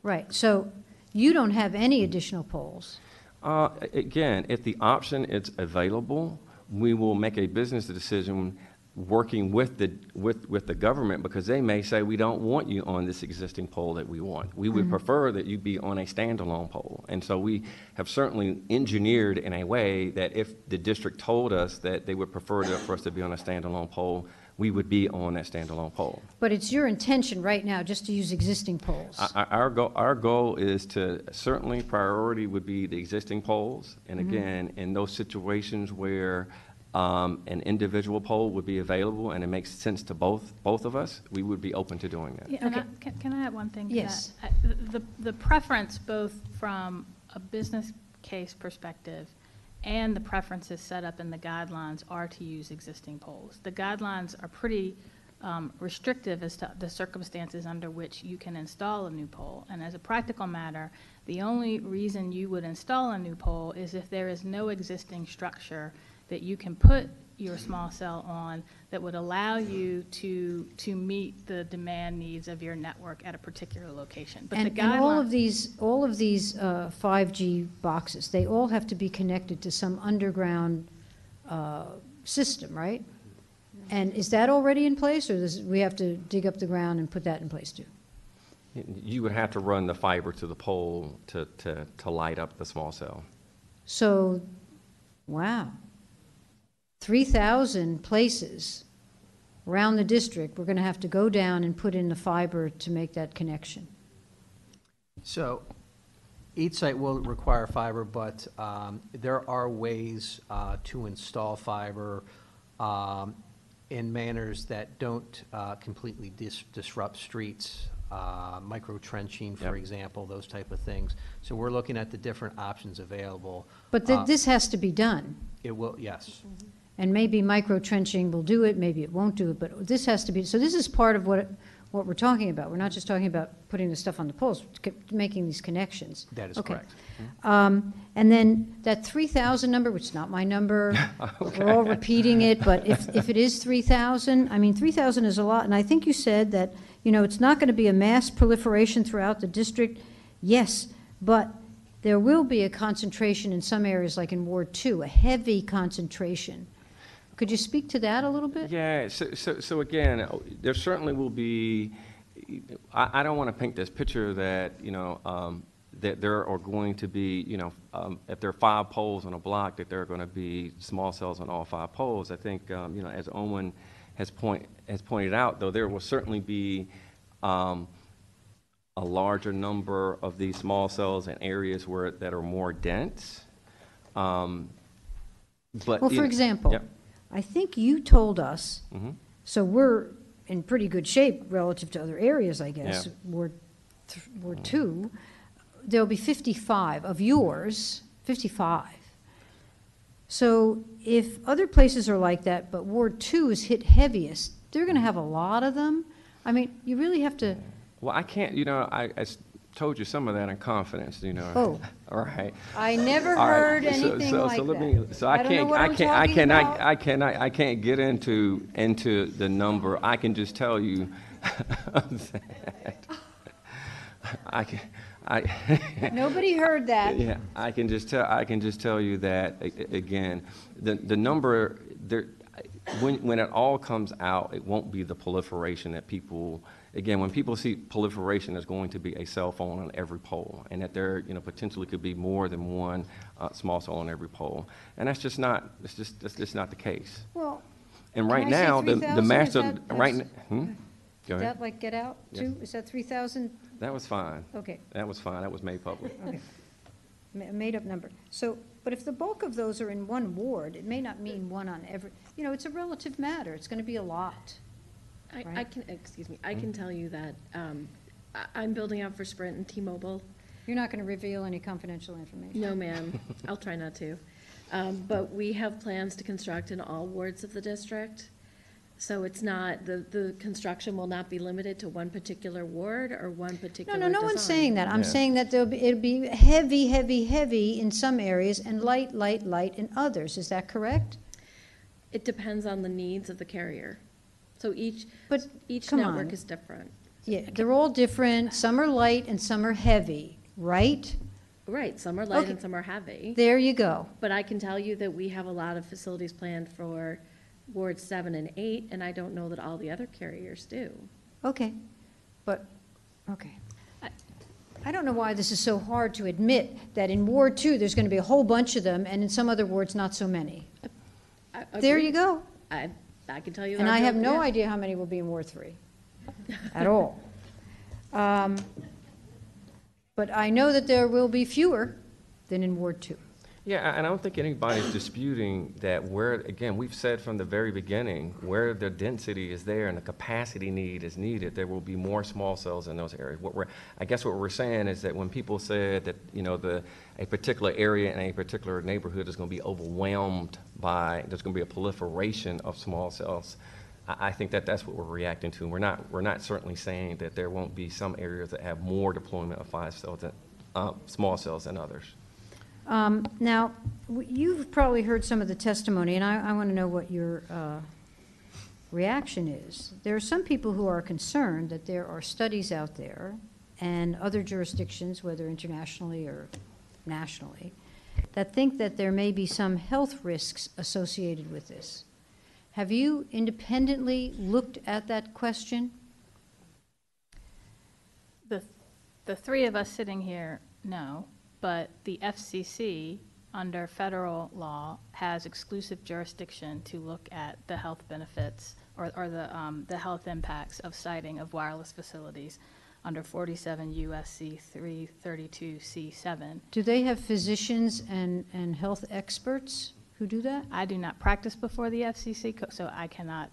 Right, so you don't have any additional poles. Again, if the option is available, we will make a business decision working with the government, because they may say, we don't want you on this existing pole that we want. We would prefer that you be on a standalone pole. And so we have certainly engineered in a way that if the district told us that they would prefer for us to be on a standalone pole, we would be on that standalone pole. But it's your intention right now just to use existing poles. Our goal is to, certainly priority would be the existing poles. And again, in those situations where an individual pole would be available and it makes sense to both of us, we would be open to doing that. Yeah, Can okay. can I add one thing to Yes. that? The preference, both from a business case perspective and the preferences set up in the guidelines, are to use existing poles. The guidelines are pretty restrictive as to the circumstances under which you can install a new pole. And as a practical matter, the only reason you would install a new pole is if there is no existing structure that you can put your small cell on that would allow you to meet the demand needs of your network at a particular location. But the And all of guideline, these 5G boxes, they all have to be connected to some underground system, right? And is that already in place, or does we have to dig up the ground and put that in place too? You would have to run the fiber to the pole to light up the small cell. So, wow. 3,000 places around the district, we're going to have to go down and put in the fiber to make that connection. So each site will require fiber, but there are ways to install fiber in manners that don't completely disrupt streets, micro-trenching, for Yep. example, those type of things. So we're looking at the different options available. But this has to be done. It will, yes. And maybe micro-trenching will do it, maybe it won't do it, but this has to be, so this is part of what we're talking about. We're not just talking about putting the stuff on the poles, making these connections. That is Okay. correct. And then that 3,000 number, which is not my number, we're all repeating it, but if it is 3,000, I mean, 3,000 is a lot, and I think you said that, you know, it's not going to be a mass proliferation throughout the district. Yes, but there will be a concentration in some areas, like in Ward 2, a heavy concentration. Could you speak to that a little bit? Yeah, so again, there certainly will be, I don't want to paint this picture that, you know, that there are going to be, you know, if there are 5 poles on a block, that there are going to be small cells on all 5 poles. I think, you know, as Owen has pointed out, though, there will certainly be a larger number of these small cells in areas that are more dense. But, Well, for example, Yep. I think you told us, Mhm. so we're in pretty good shape relative to other areas, I guess. Yeah. Ward 2, there'll be 55 of yours, 55. So if other places are like that, but Ward 2 is hit heaviest, they're going to have a lot of them. I mean, you really have to, Well, I can't, you know, I told you some of that in confidence, you know. Oh. All right. I never All right. heard anything like let that. me, so I don't know can't, what I I'm can't, I talking cannot, about. I can't get into the number. I can just tell you that Nobody heard that. yeah, I can just tell you that again, the number there, when it all comes out, it won't be the proliferation that people. Again, when people see proliferation, there's going to be a cell phone on every pole, and that there, you know, potentially could be more than one small cell on every pole, and that's just not. That's just not the case. Well, And Can right I say now, the 3,000? master Is that- right. Go is ahead. that like Get Out Yes. too? Is that 3,000? That was fine. Okay. That was fine. That was made public. Okay. A made-up number. So, but if the bulk of those are in one ward, it may not mean one on every, you know, it's a relative matter. It's going to be a lot. I Right. can, excuse me, I can tell you that I'm building out for Sprint and T-Mobile. You're not going to reveal any confidential information. No, ma'am, I'll try not to. But we have plans to construct in all wards of the district. So it's not, the construction will not be limited to one particular ward or one particular No one's design. saying that. I'm Yeah. saying that it'll be heavy, heavy, heavy in some areas and light, light, light in others. Is that correct? It depends on the needs of the carrier. So each But come network on. is different. Yeah, they're all different. Some are light and some are heavy, right? Right, some are light Okay. and some are heavy. There you go. But I can tell you that we have a lot of facilities planned for Wards 7 and 8, and I don't know that all the other carriers do. Okay, but, okay. I don't know why this is so hard to admit that in Ward 2, there's going to be a whole bunch of them, and in some other wards, not so many. There you go. I can tell you. And our I have build- no yeah. idea how many will be in Ward 3 at all. But I know that there will be fewer than in Ward 2. Yeah, and I don't think anybody's disputing that where, again, we've said from the very beginning, where the density is there and the capacity need is needed, there will be more small cells in those areas. I guess what we're saying is that when people said that, you know, a particular area in a particular neighborhood is going to be overwhelmed by, there's going to be a proliferation of small cells, I think that that's what we're reacting to. We're not certainly saying that there won't be some areas that have more deployment of 5 cells than, small cells than others. Now, you've probably heard some of the testimony, and I want to know what your reaction is. There are some people who are concerned that there are studies out there and other jurisdictions, whether internationally or nationally, that think that there may be some health risks associated with this. Have you independently looked at that question? The three of us sitting here, no, but the FCC, under federal law, has exclusive jurisdiction to look at the health benefits or the health impacts of siting of wireless facilities under 47 U.S.C. 332C7. Do they have physicians and health experts who do that? I do not practice before the FCC, so I cannot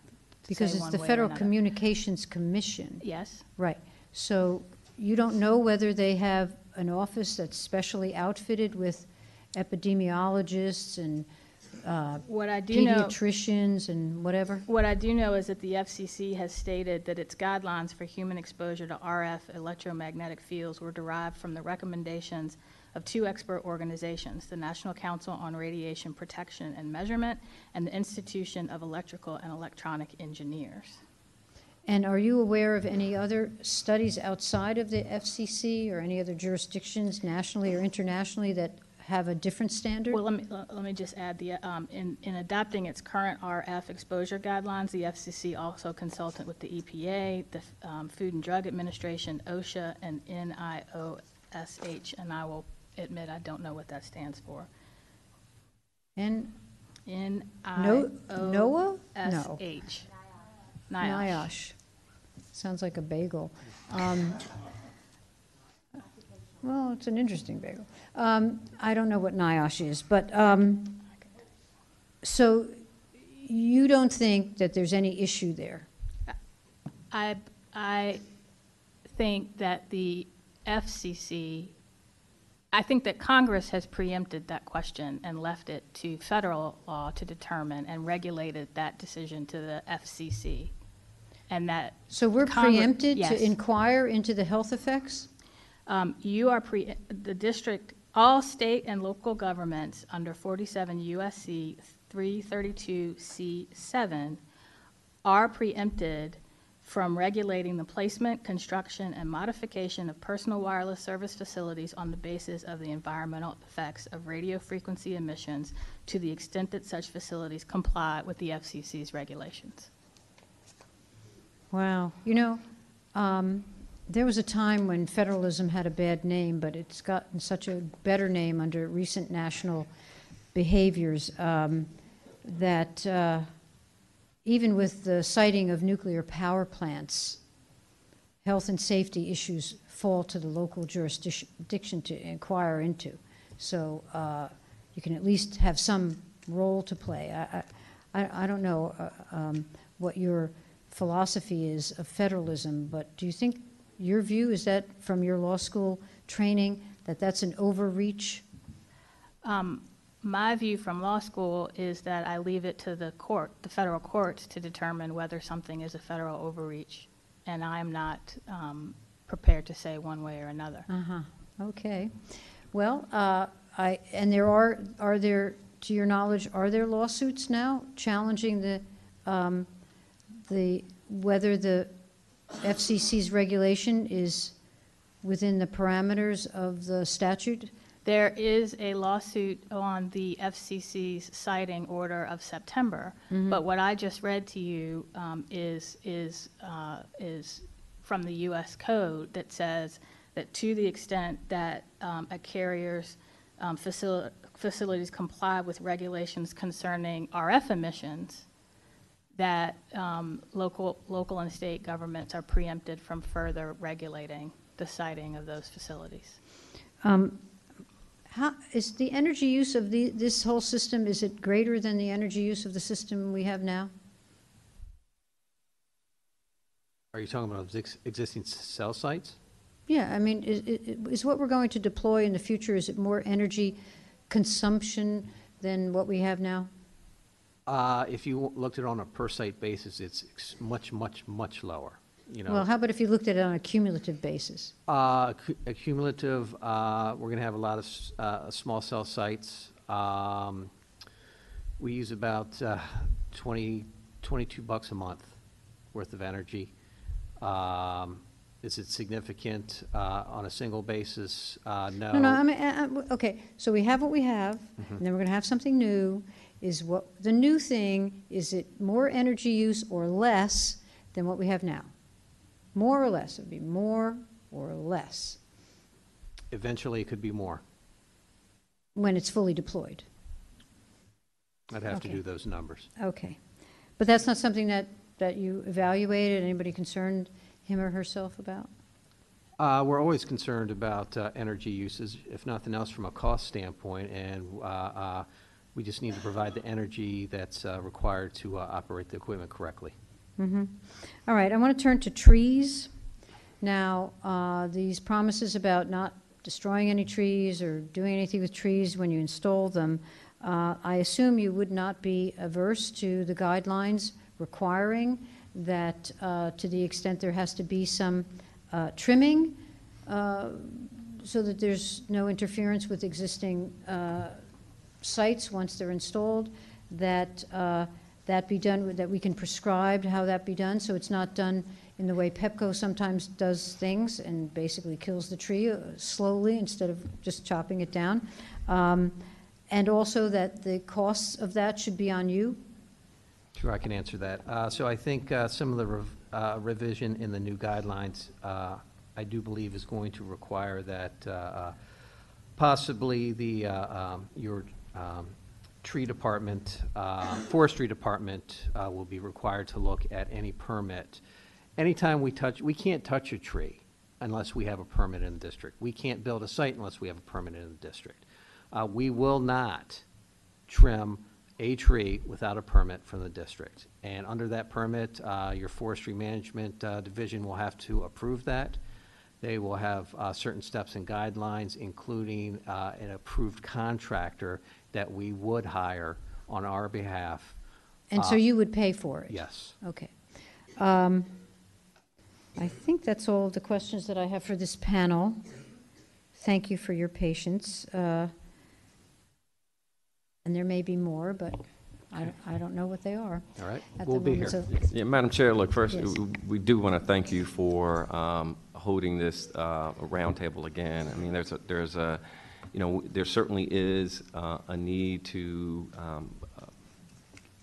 Because say it's one the way or Federal another. Communications Commission. Yes. Right. So you don't know whether they have an office that's specially outfitted with epidemiologists and What I do know, pediatricians and whatever? what I do know is that the FCC has stated that its guidelines for human exposure to RF electromagnetic fields were derived from the recommendations of 2 expert organizations, the National Council on Radiation Protection and Measurement and the Institution of Electrical and Electronic Engineers. And are you aware of any other studies outside of the FCC or any other jurisdictions nationally or internationally that have a different standard? Well, let me just add, in adopting its current RF exposure guidelines, the FCC also consulted with the EPA, the Food and Drug Administration, OSHA, and NIOSH, and I will admit I don't know what that stands for. And NIOSH. NOAA? No. NIOSH. NIOSH. Sounds like a bagel. Well, it's an interesting bagel. I don't know what NIOSH is, but so you don't think that there's any issue there? I think that the FCC, I think that Congress has preempted that question and left it to federal law to determine and regulated that decision to the FCC. And that So we're preempted yes. to inquire into the health effects? You are the district, all state and local governments under 47 U.S.C. 332C7 are preempted from regulating the placement, construction, and modification of personal wireless service facilities on the basis of the environmental effects of radio frequency emissions to the extent that such facilities comply with the FCC's regulations. Wow. You know, there was a time when federalism had a bad name, but it's gotten such a better name under recent national behaviors that even with the siting of nuclear power plants, health and safety issues fall to the local jurisdiction to inquire into. So you can at least have some role to play. I don't know what your philosophy is of federalism, but do you think your view is that from your law school training that that's an overreach? My view from law school is that I leave it to the court, the federal courts, to determine whether something is a federal overreach, and I'm not prepared to say one way or another. Okay. Well, and there are there, to your knowledge, are there lawsuits now challenging whether the FCC's regulation is within the parameters of the statute? There is a lawsuit on the FCC's citing order of September, but what I just read to you is from the U.S. Code that says that to the extent that a carrier's facilities comply with regulations concerning RF emissions, that local and state governments are preempted from further regulating the siting of those facilities. How is the energy use of this whole system, is it greater than the energy use of the system we have now? Are you talking about existing cell sites? Yeah, I mean, is what we're going to deploy in the future, is it more energy consumption than what we have now? If you looked at it on a per-site basis, it's much, much, much lower, you know. Well, how about if you looked at it on a cumulative basis? Cumulative, we're going to have a lot of small cell sites. We use about $22 a month worth of energy. Is it significant on a single basis? No. No, I mean, okay, so we have what we have, and then we're going to have something new. Is what, the new thing, is it more energy use or less than what we have now? More or less? It would be more or less Eventually, it could be more. when it's fully deployed. I'd have to Okay. do those numbers. Okay. But that's not something that you evaluated, anybody concerned him or herself about? We're always concerned about energy uses, if nothing else from a cost standpoint, and we just need to provide the energy that's required to operate the equipment correctly. All right, I want to turn to trees. Now, these promises about not destroying any trees or doing anything with trees when you install them, I assume you would not be averse to the guidelines requiring that to the extent there has to be some trimming so that there's no interference with existing sites once they're installed, that that be done, that we can prescribe how that be done, so it's not done in the way Pepco sometimes does things and basically kills the tree slowly instead of just chopping it down. And also that the costs of that should be on you. Sure, I can answer that. So I think some of the revision in the new guidelines, I do believe is going to require that possibly the your tree department, forestry department will be required to look at any permit. Anytime we can't touch a tree unless we have a permit in the district. We can't build a site unless we have a permit in the district. We will not trim a tree without a permit from the district. And under that permit, your forestry management division will have to approve that. They will have certain steps and guidelines, including an approved contractor that we would hire on our behalf. And so you would pay for it? Yes. Okay. I think that's all the questions that I have for this panel. Thank you for your patience. And there may be more, but I don't know what they are. All right, at we'll the be moment, here. so- Yeah, Madam Chair, look, first, Yes. we do want to thank you for holding this roundtable again. I mean, there's a, you know, there certainly is a need to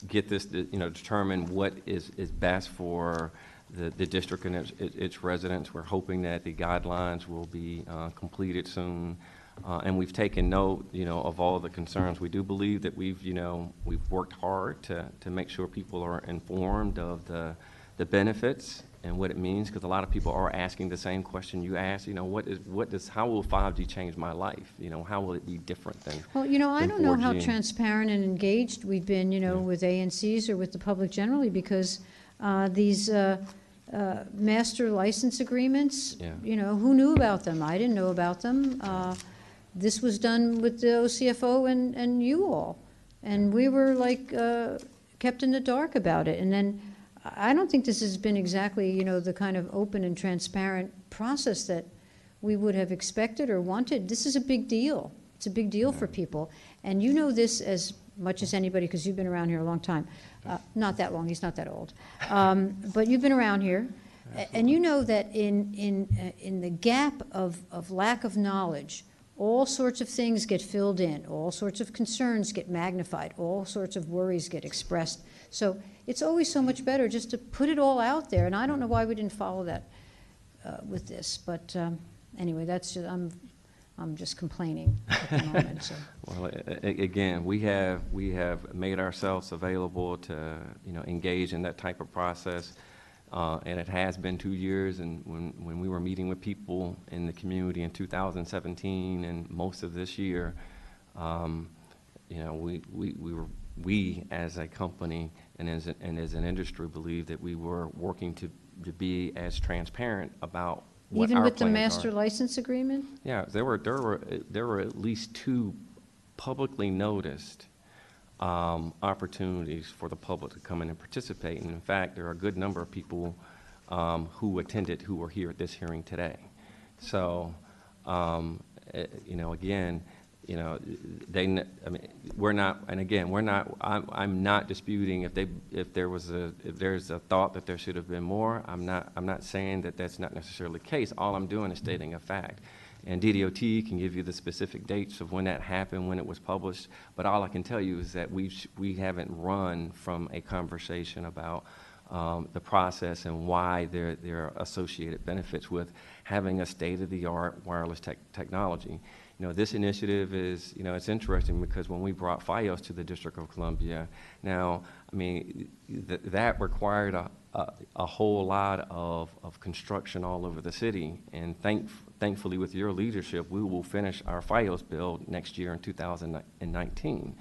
get this, you know, determine what is best for the district and its residents. We're hoping that the guidelines will be completed soon. And we've taken note, you know, of all the concerns. We do believe that we've worked hard to make sure people are informed of the benefits and what it means, because a lot of people are asking the same question you asked. You know, how will 5G change my life? You know, how will it be different than? Well, you know, I than don't know how 4G? transparent and engaged we've been, you know, with ANCs or with the public generally, because these master license agreements, Yeah. you know, who knew about them? I didn't know about them. This was done with the OCFO and you all. And we were like kept in the dark about it. And then I don't think this has been exactly, you know, the kind of open and transparent process that we would have expected or wanted. This is a big deal. It's a big deal for people. And you know this as much as anybody, because you've been around here a long time. Not that long, he's not that old. But you've been around here. And you know that in the gap of lack of knowledge, all sorts of things get filled in, all sorts of concerns get magnified, all sorts of worries get expressed. So it's always so much better just to put it all out there, and I don't know why we didn't follow that with this, but anyway, that's just, I'm just complaining at the moment, so. Well, again, we have made ourselves available to, you know, engage in that type of process. And it has been 2 years, and when we were meeting with people in the community in 2017 and most of this year, you know, we as a company and as an industry believe that we were working to be as transparent about what Even our with the plans master are. license agreement? Yeah, there were at least 2 publicly noticed opportunities for the public to come in and participate. And in fact, there are a good number of people who attended who were here at this hearing today. So, you know, again, you know, I mean, we're not, and again, we're not, I'm not disputing if there's a thought that there should have been more. I'm not saying that that's not necessarily the case. All I'm doing is stating a fact. And DDOT can give you the specific dates of when that happened, when it was published, but all I can tell you is that we haven't run from a conversation about the process and why there are associated benefits with having a state-of-the-art wireless technology. You know, this initiative is, you know, it's interesting because when we brought FiOS to the District of Columbia, now, I mean, that required a whole lot of construction all over the city, and thankfully with your leadership, we will finish our FiOS build next year in 2019.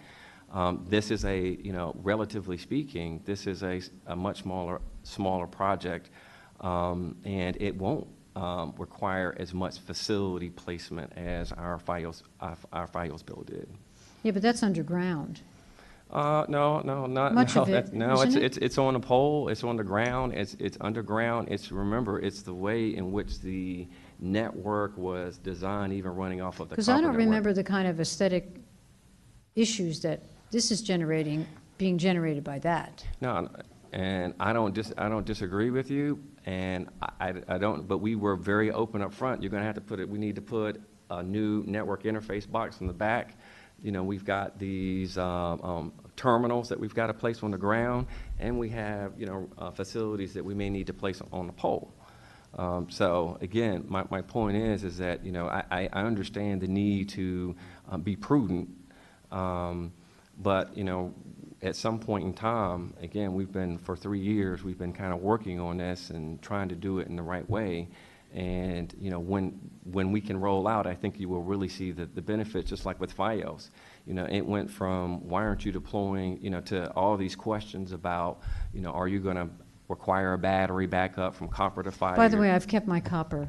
This is a, you know, relatively speaking, this is a much smaller project, and it won't require as much facility placement as our FiOS bill did. Yeah, but that's underground. No, not Much no, of it, no. isn't It's on a pole. It's on the ground. It's underground. Remember, it's the way in which the network was designed, even running off of the. Because I don't remember the kind of aesthetic issues that this is being generated by that. No, and I don't disagree with you, and I don't. But we were very open up front. You're going to have to put it. We need to put a new network interface box in the back. You know, we've got these terminals that we've got to place on the ground, and we have, you know, facilities that we may need to place on the pole. So again, my point is that, you know, I understand the need to be prudent, but, you know, at some point in time, again, for 3 years, we've been kind of working on this and trying to do it in the right way. And, you know, when we can roll out, I think you will really see the benefits, just like with FiOS. You know, it went from why aren't you deploying, you know, to all these questions about, you know, are you going to require a battery backup from copper to fiber? By the way, I've kept my copper.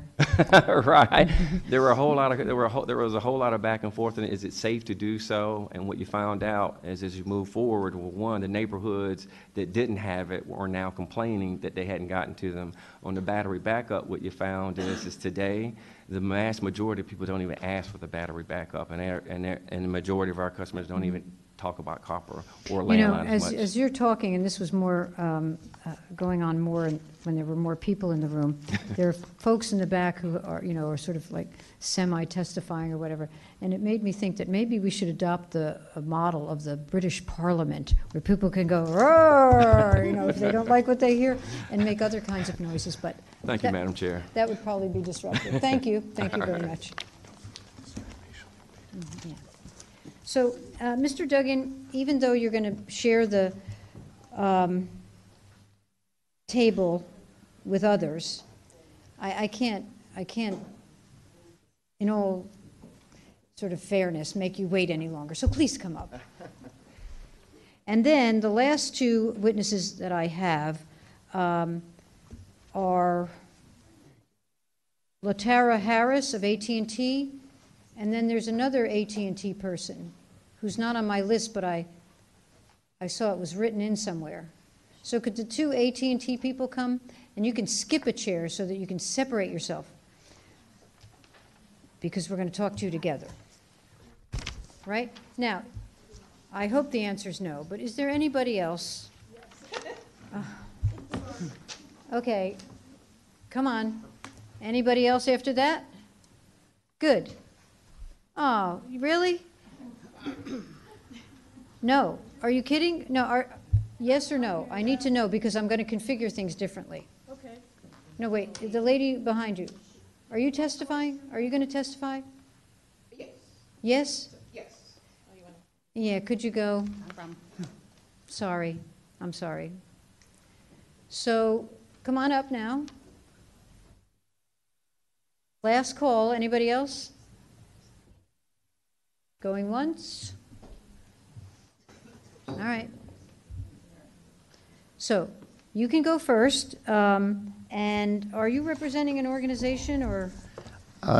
Right. There was a whole lot of back and forth, and is it safe to do so? And what you found out is, as you move forward, well, one, the neighborhoods that didn't have it were now complaining that they hadn't gotten to them. On the battery backup, what you found is today, the vast majority of people don't even ask for the battery backup, and the majority of our customers don't even talk about copper or landline You know, as much. as you're talking, and this was more going on more when there were more people in the room, there are folks in the back who are, you know, are sort of like semi-testifying or whatever, and it made me think that maybe we should adopt a model of the British Parliament, where people can go, roar, you know, if they don't like what they hear, and make other kinds of noises, but. Thank you, Madam Chair. That would probably be disruptive. Thank you very much. Yeah. So, Mr. Duggan, even though you're going to share the table with others, I can't, in all sort of fairness, make you wait any longer. So please come up. And then the last two witnesses that I have are Latara Harris of AT&T, and then there's another AT&T person who's not on my list, but I saw it was written in somewhere. So could the two AT&T people come? And you can skip a chair so that you can separate yourself, because we're going to talk to you together. Right? Now, I hope the answer is no, but is there anybody else? Yes. Okay, come on. Anybody else after that? Good. Oh, really? No. Are you kidding? No. Yes or no? I need to know, because I'm going to configure things differently. Okay. No, wait. The lady behind you. Are you testifying? Are you going to testify? Yes. Yes? Yes. Yeah, could you go? No problem. Sorry. I'm sorry. So, come on up now. Last call. Anybody else? Going once? All right. So, you can go first. And are you representing an organization or?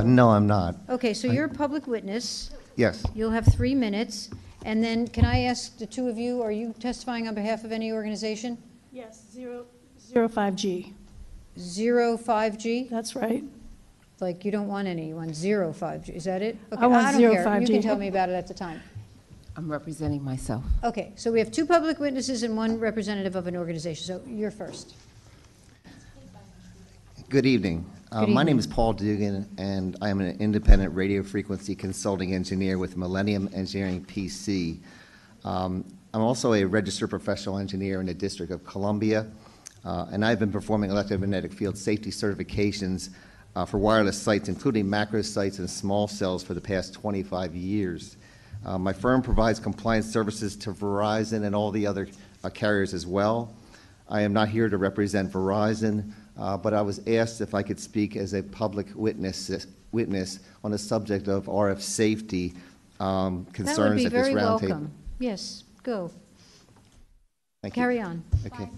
No, I'm not. Okay, so you're a public witness. Yes. You'll have 3 minutes. And then, can I ask the two of you, are you testifying on behalf of any organization? Yes, 05G. 05G? That's right. Like, you don't want any, you want 05G, is that it? Okay, I want don't care. 05G. You can tell me about it at the time. I'm representing myself. Okay, so we have two public witnesses and one representative of an organization, so you're first. Good evening. Good My evening. name is Paul Dugan, and I am an independent radio frequency consulting engineer with Millennium Engineering PC. I'm also a registered professional engineer in the District of Columbia, and I've been performing electromagnetic field safety certifications for wireless sites, including macro sites and small cells, for the past 25 years. My firm provides compliance services to Verizon and all the other carriers as well. I am not here to represent Verizon, but I was asked if I could speak as a public witness on the subject of RF safety That would concerns be at this very roundtable. welcome. Yes, go. Thank you. Carry on. Okay.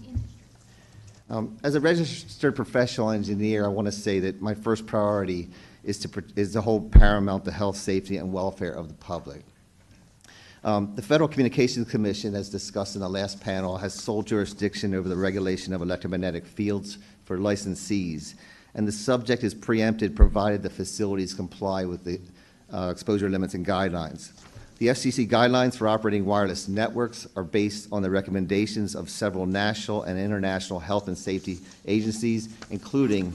As a registered professional engineer, I want to say that my first priority is to hold paramount the health, safety, and welfare of the public. The Federal Communications Commission, as discussed in the last panel, has sole jurisdiction over the regulation of electromagnetic fields for licensees, and the subject is preempted provided the facilities comply with the exposure limits and guidelines. The FCC guidelines for operating wireless networks are based on the recommendations of several national and international health and safety agencies, including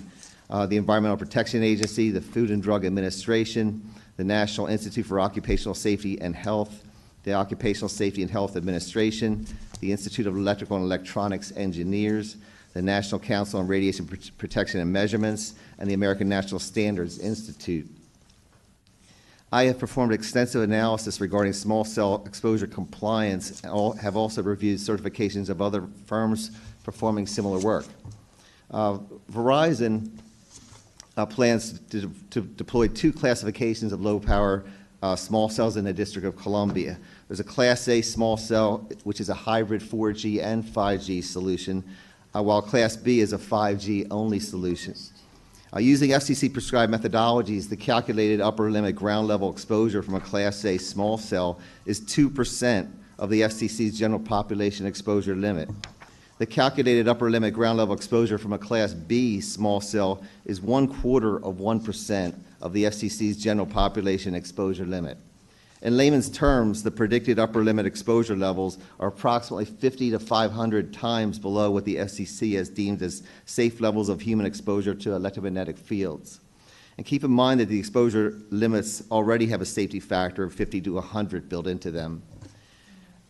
the Environmental Protection Agency, the Food and Drug Administration, the National Institute for Occupational Safety and Health, the Occupational Safety and Health Administration, the Institute of Electrical and Electronics Engineers, the National Council on Radiation Protection and Measurements, and the American National Standards Institute. I have performed extensive analysis regarding small cell exposure compliance and have also reviewed certifications of other firms performing similar work. Verizon plans to deploy two classifications of low-power small cells in the District of Columbia. There's a Class A small cell, which is a hybrid 4G and 5G solution, while Class B is a 5G only solution. Using FCC prescribed methodologies, the calculated upper limit ground level exposure from a Class A small cell is 2% of the FCC's general population exposure limit. The calculated upper limit ground level exposure from a Class B small cell is 0.25% of the FCC's general population exposure limit. In layman's terms, the predicted upper limit exposure levels are approximately 50 to 500 times below what the FCC has deemed as safe levels of human exposure to electromagnetic fields. And keep in mind that the exposure limits already have a safety factor of 50 to 100 built into them.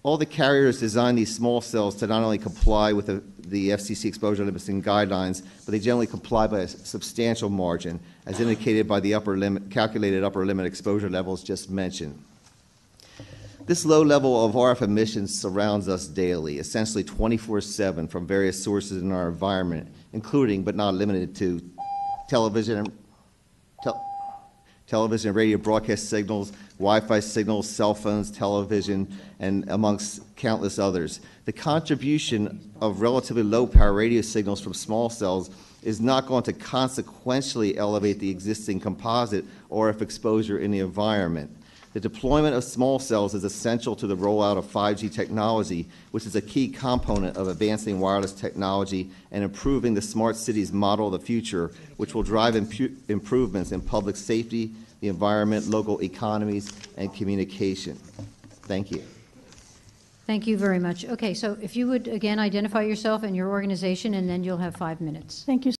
All the carriers designed these small cells to not only comply with the FCC exposure limits and guidelines, but they generally comply by a substantial margin, as indicated by the calculated upper limit exposure levels just mentioned. This low level of RF emissions surrounds us daily, essentially 24/7 from various sources in our environment, including but not limited to television and radio broadcast signals, Wi-Fi signals, cell phones, television, and amongst countless others. The contribution of relatively low-power radio signals from small cells is not going to consequentially elevate the existing composite RF exposure in the environment. The deployment of small cells is essential to the rollout of 5G technology, which is a key component of advancing wireless technology and improving the smart cities model of the future, which will drive improvements in public safety, the environment, local economies, and communication. Thank you. Thank you very much. Okay, so if you would again identify yourself and your organization, and then you'll have 5 minutes. Thank you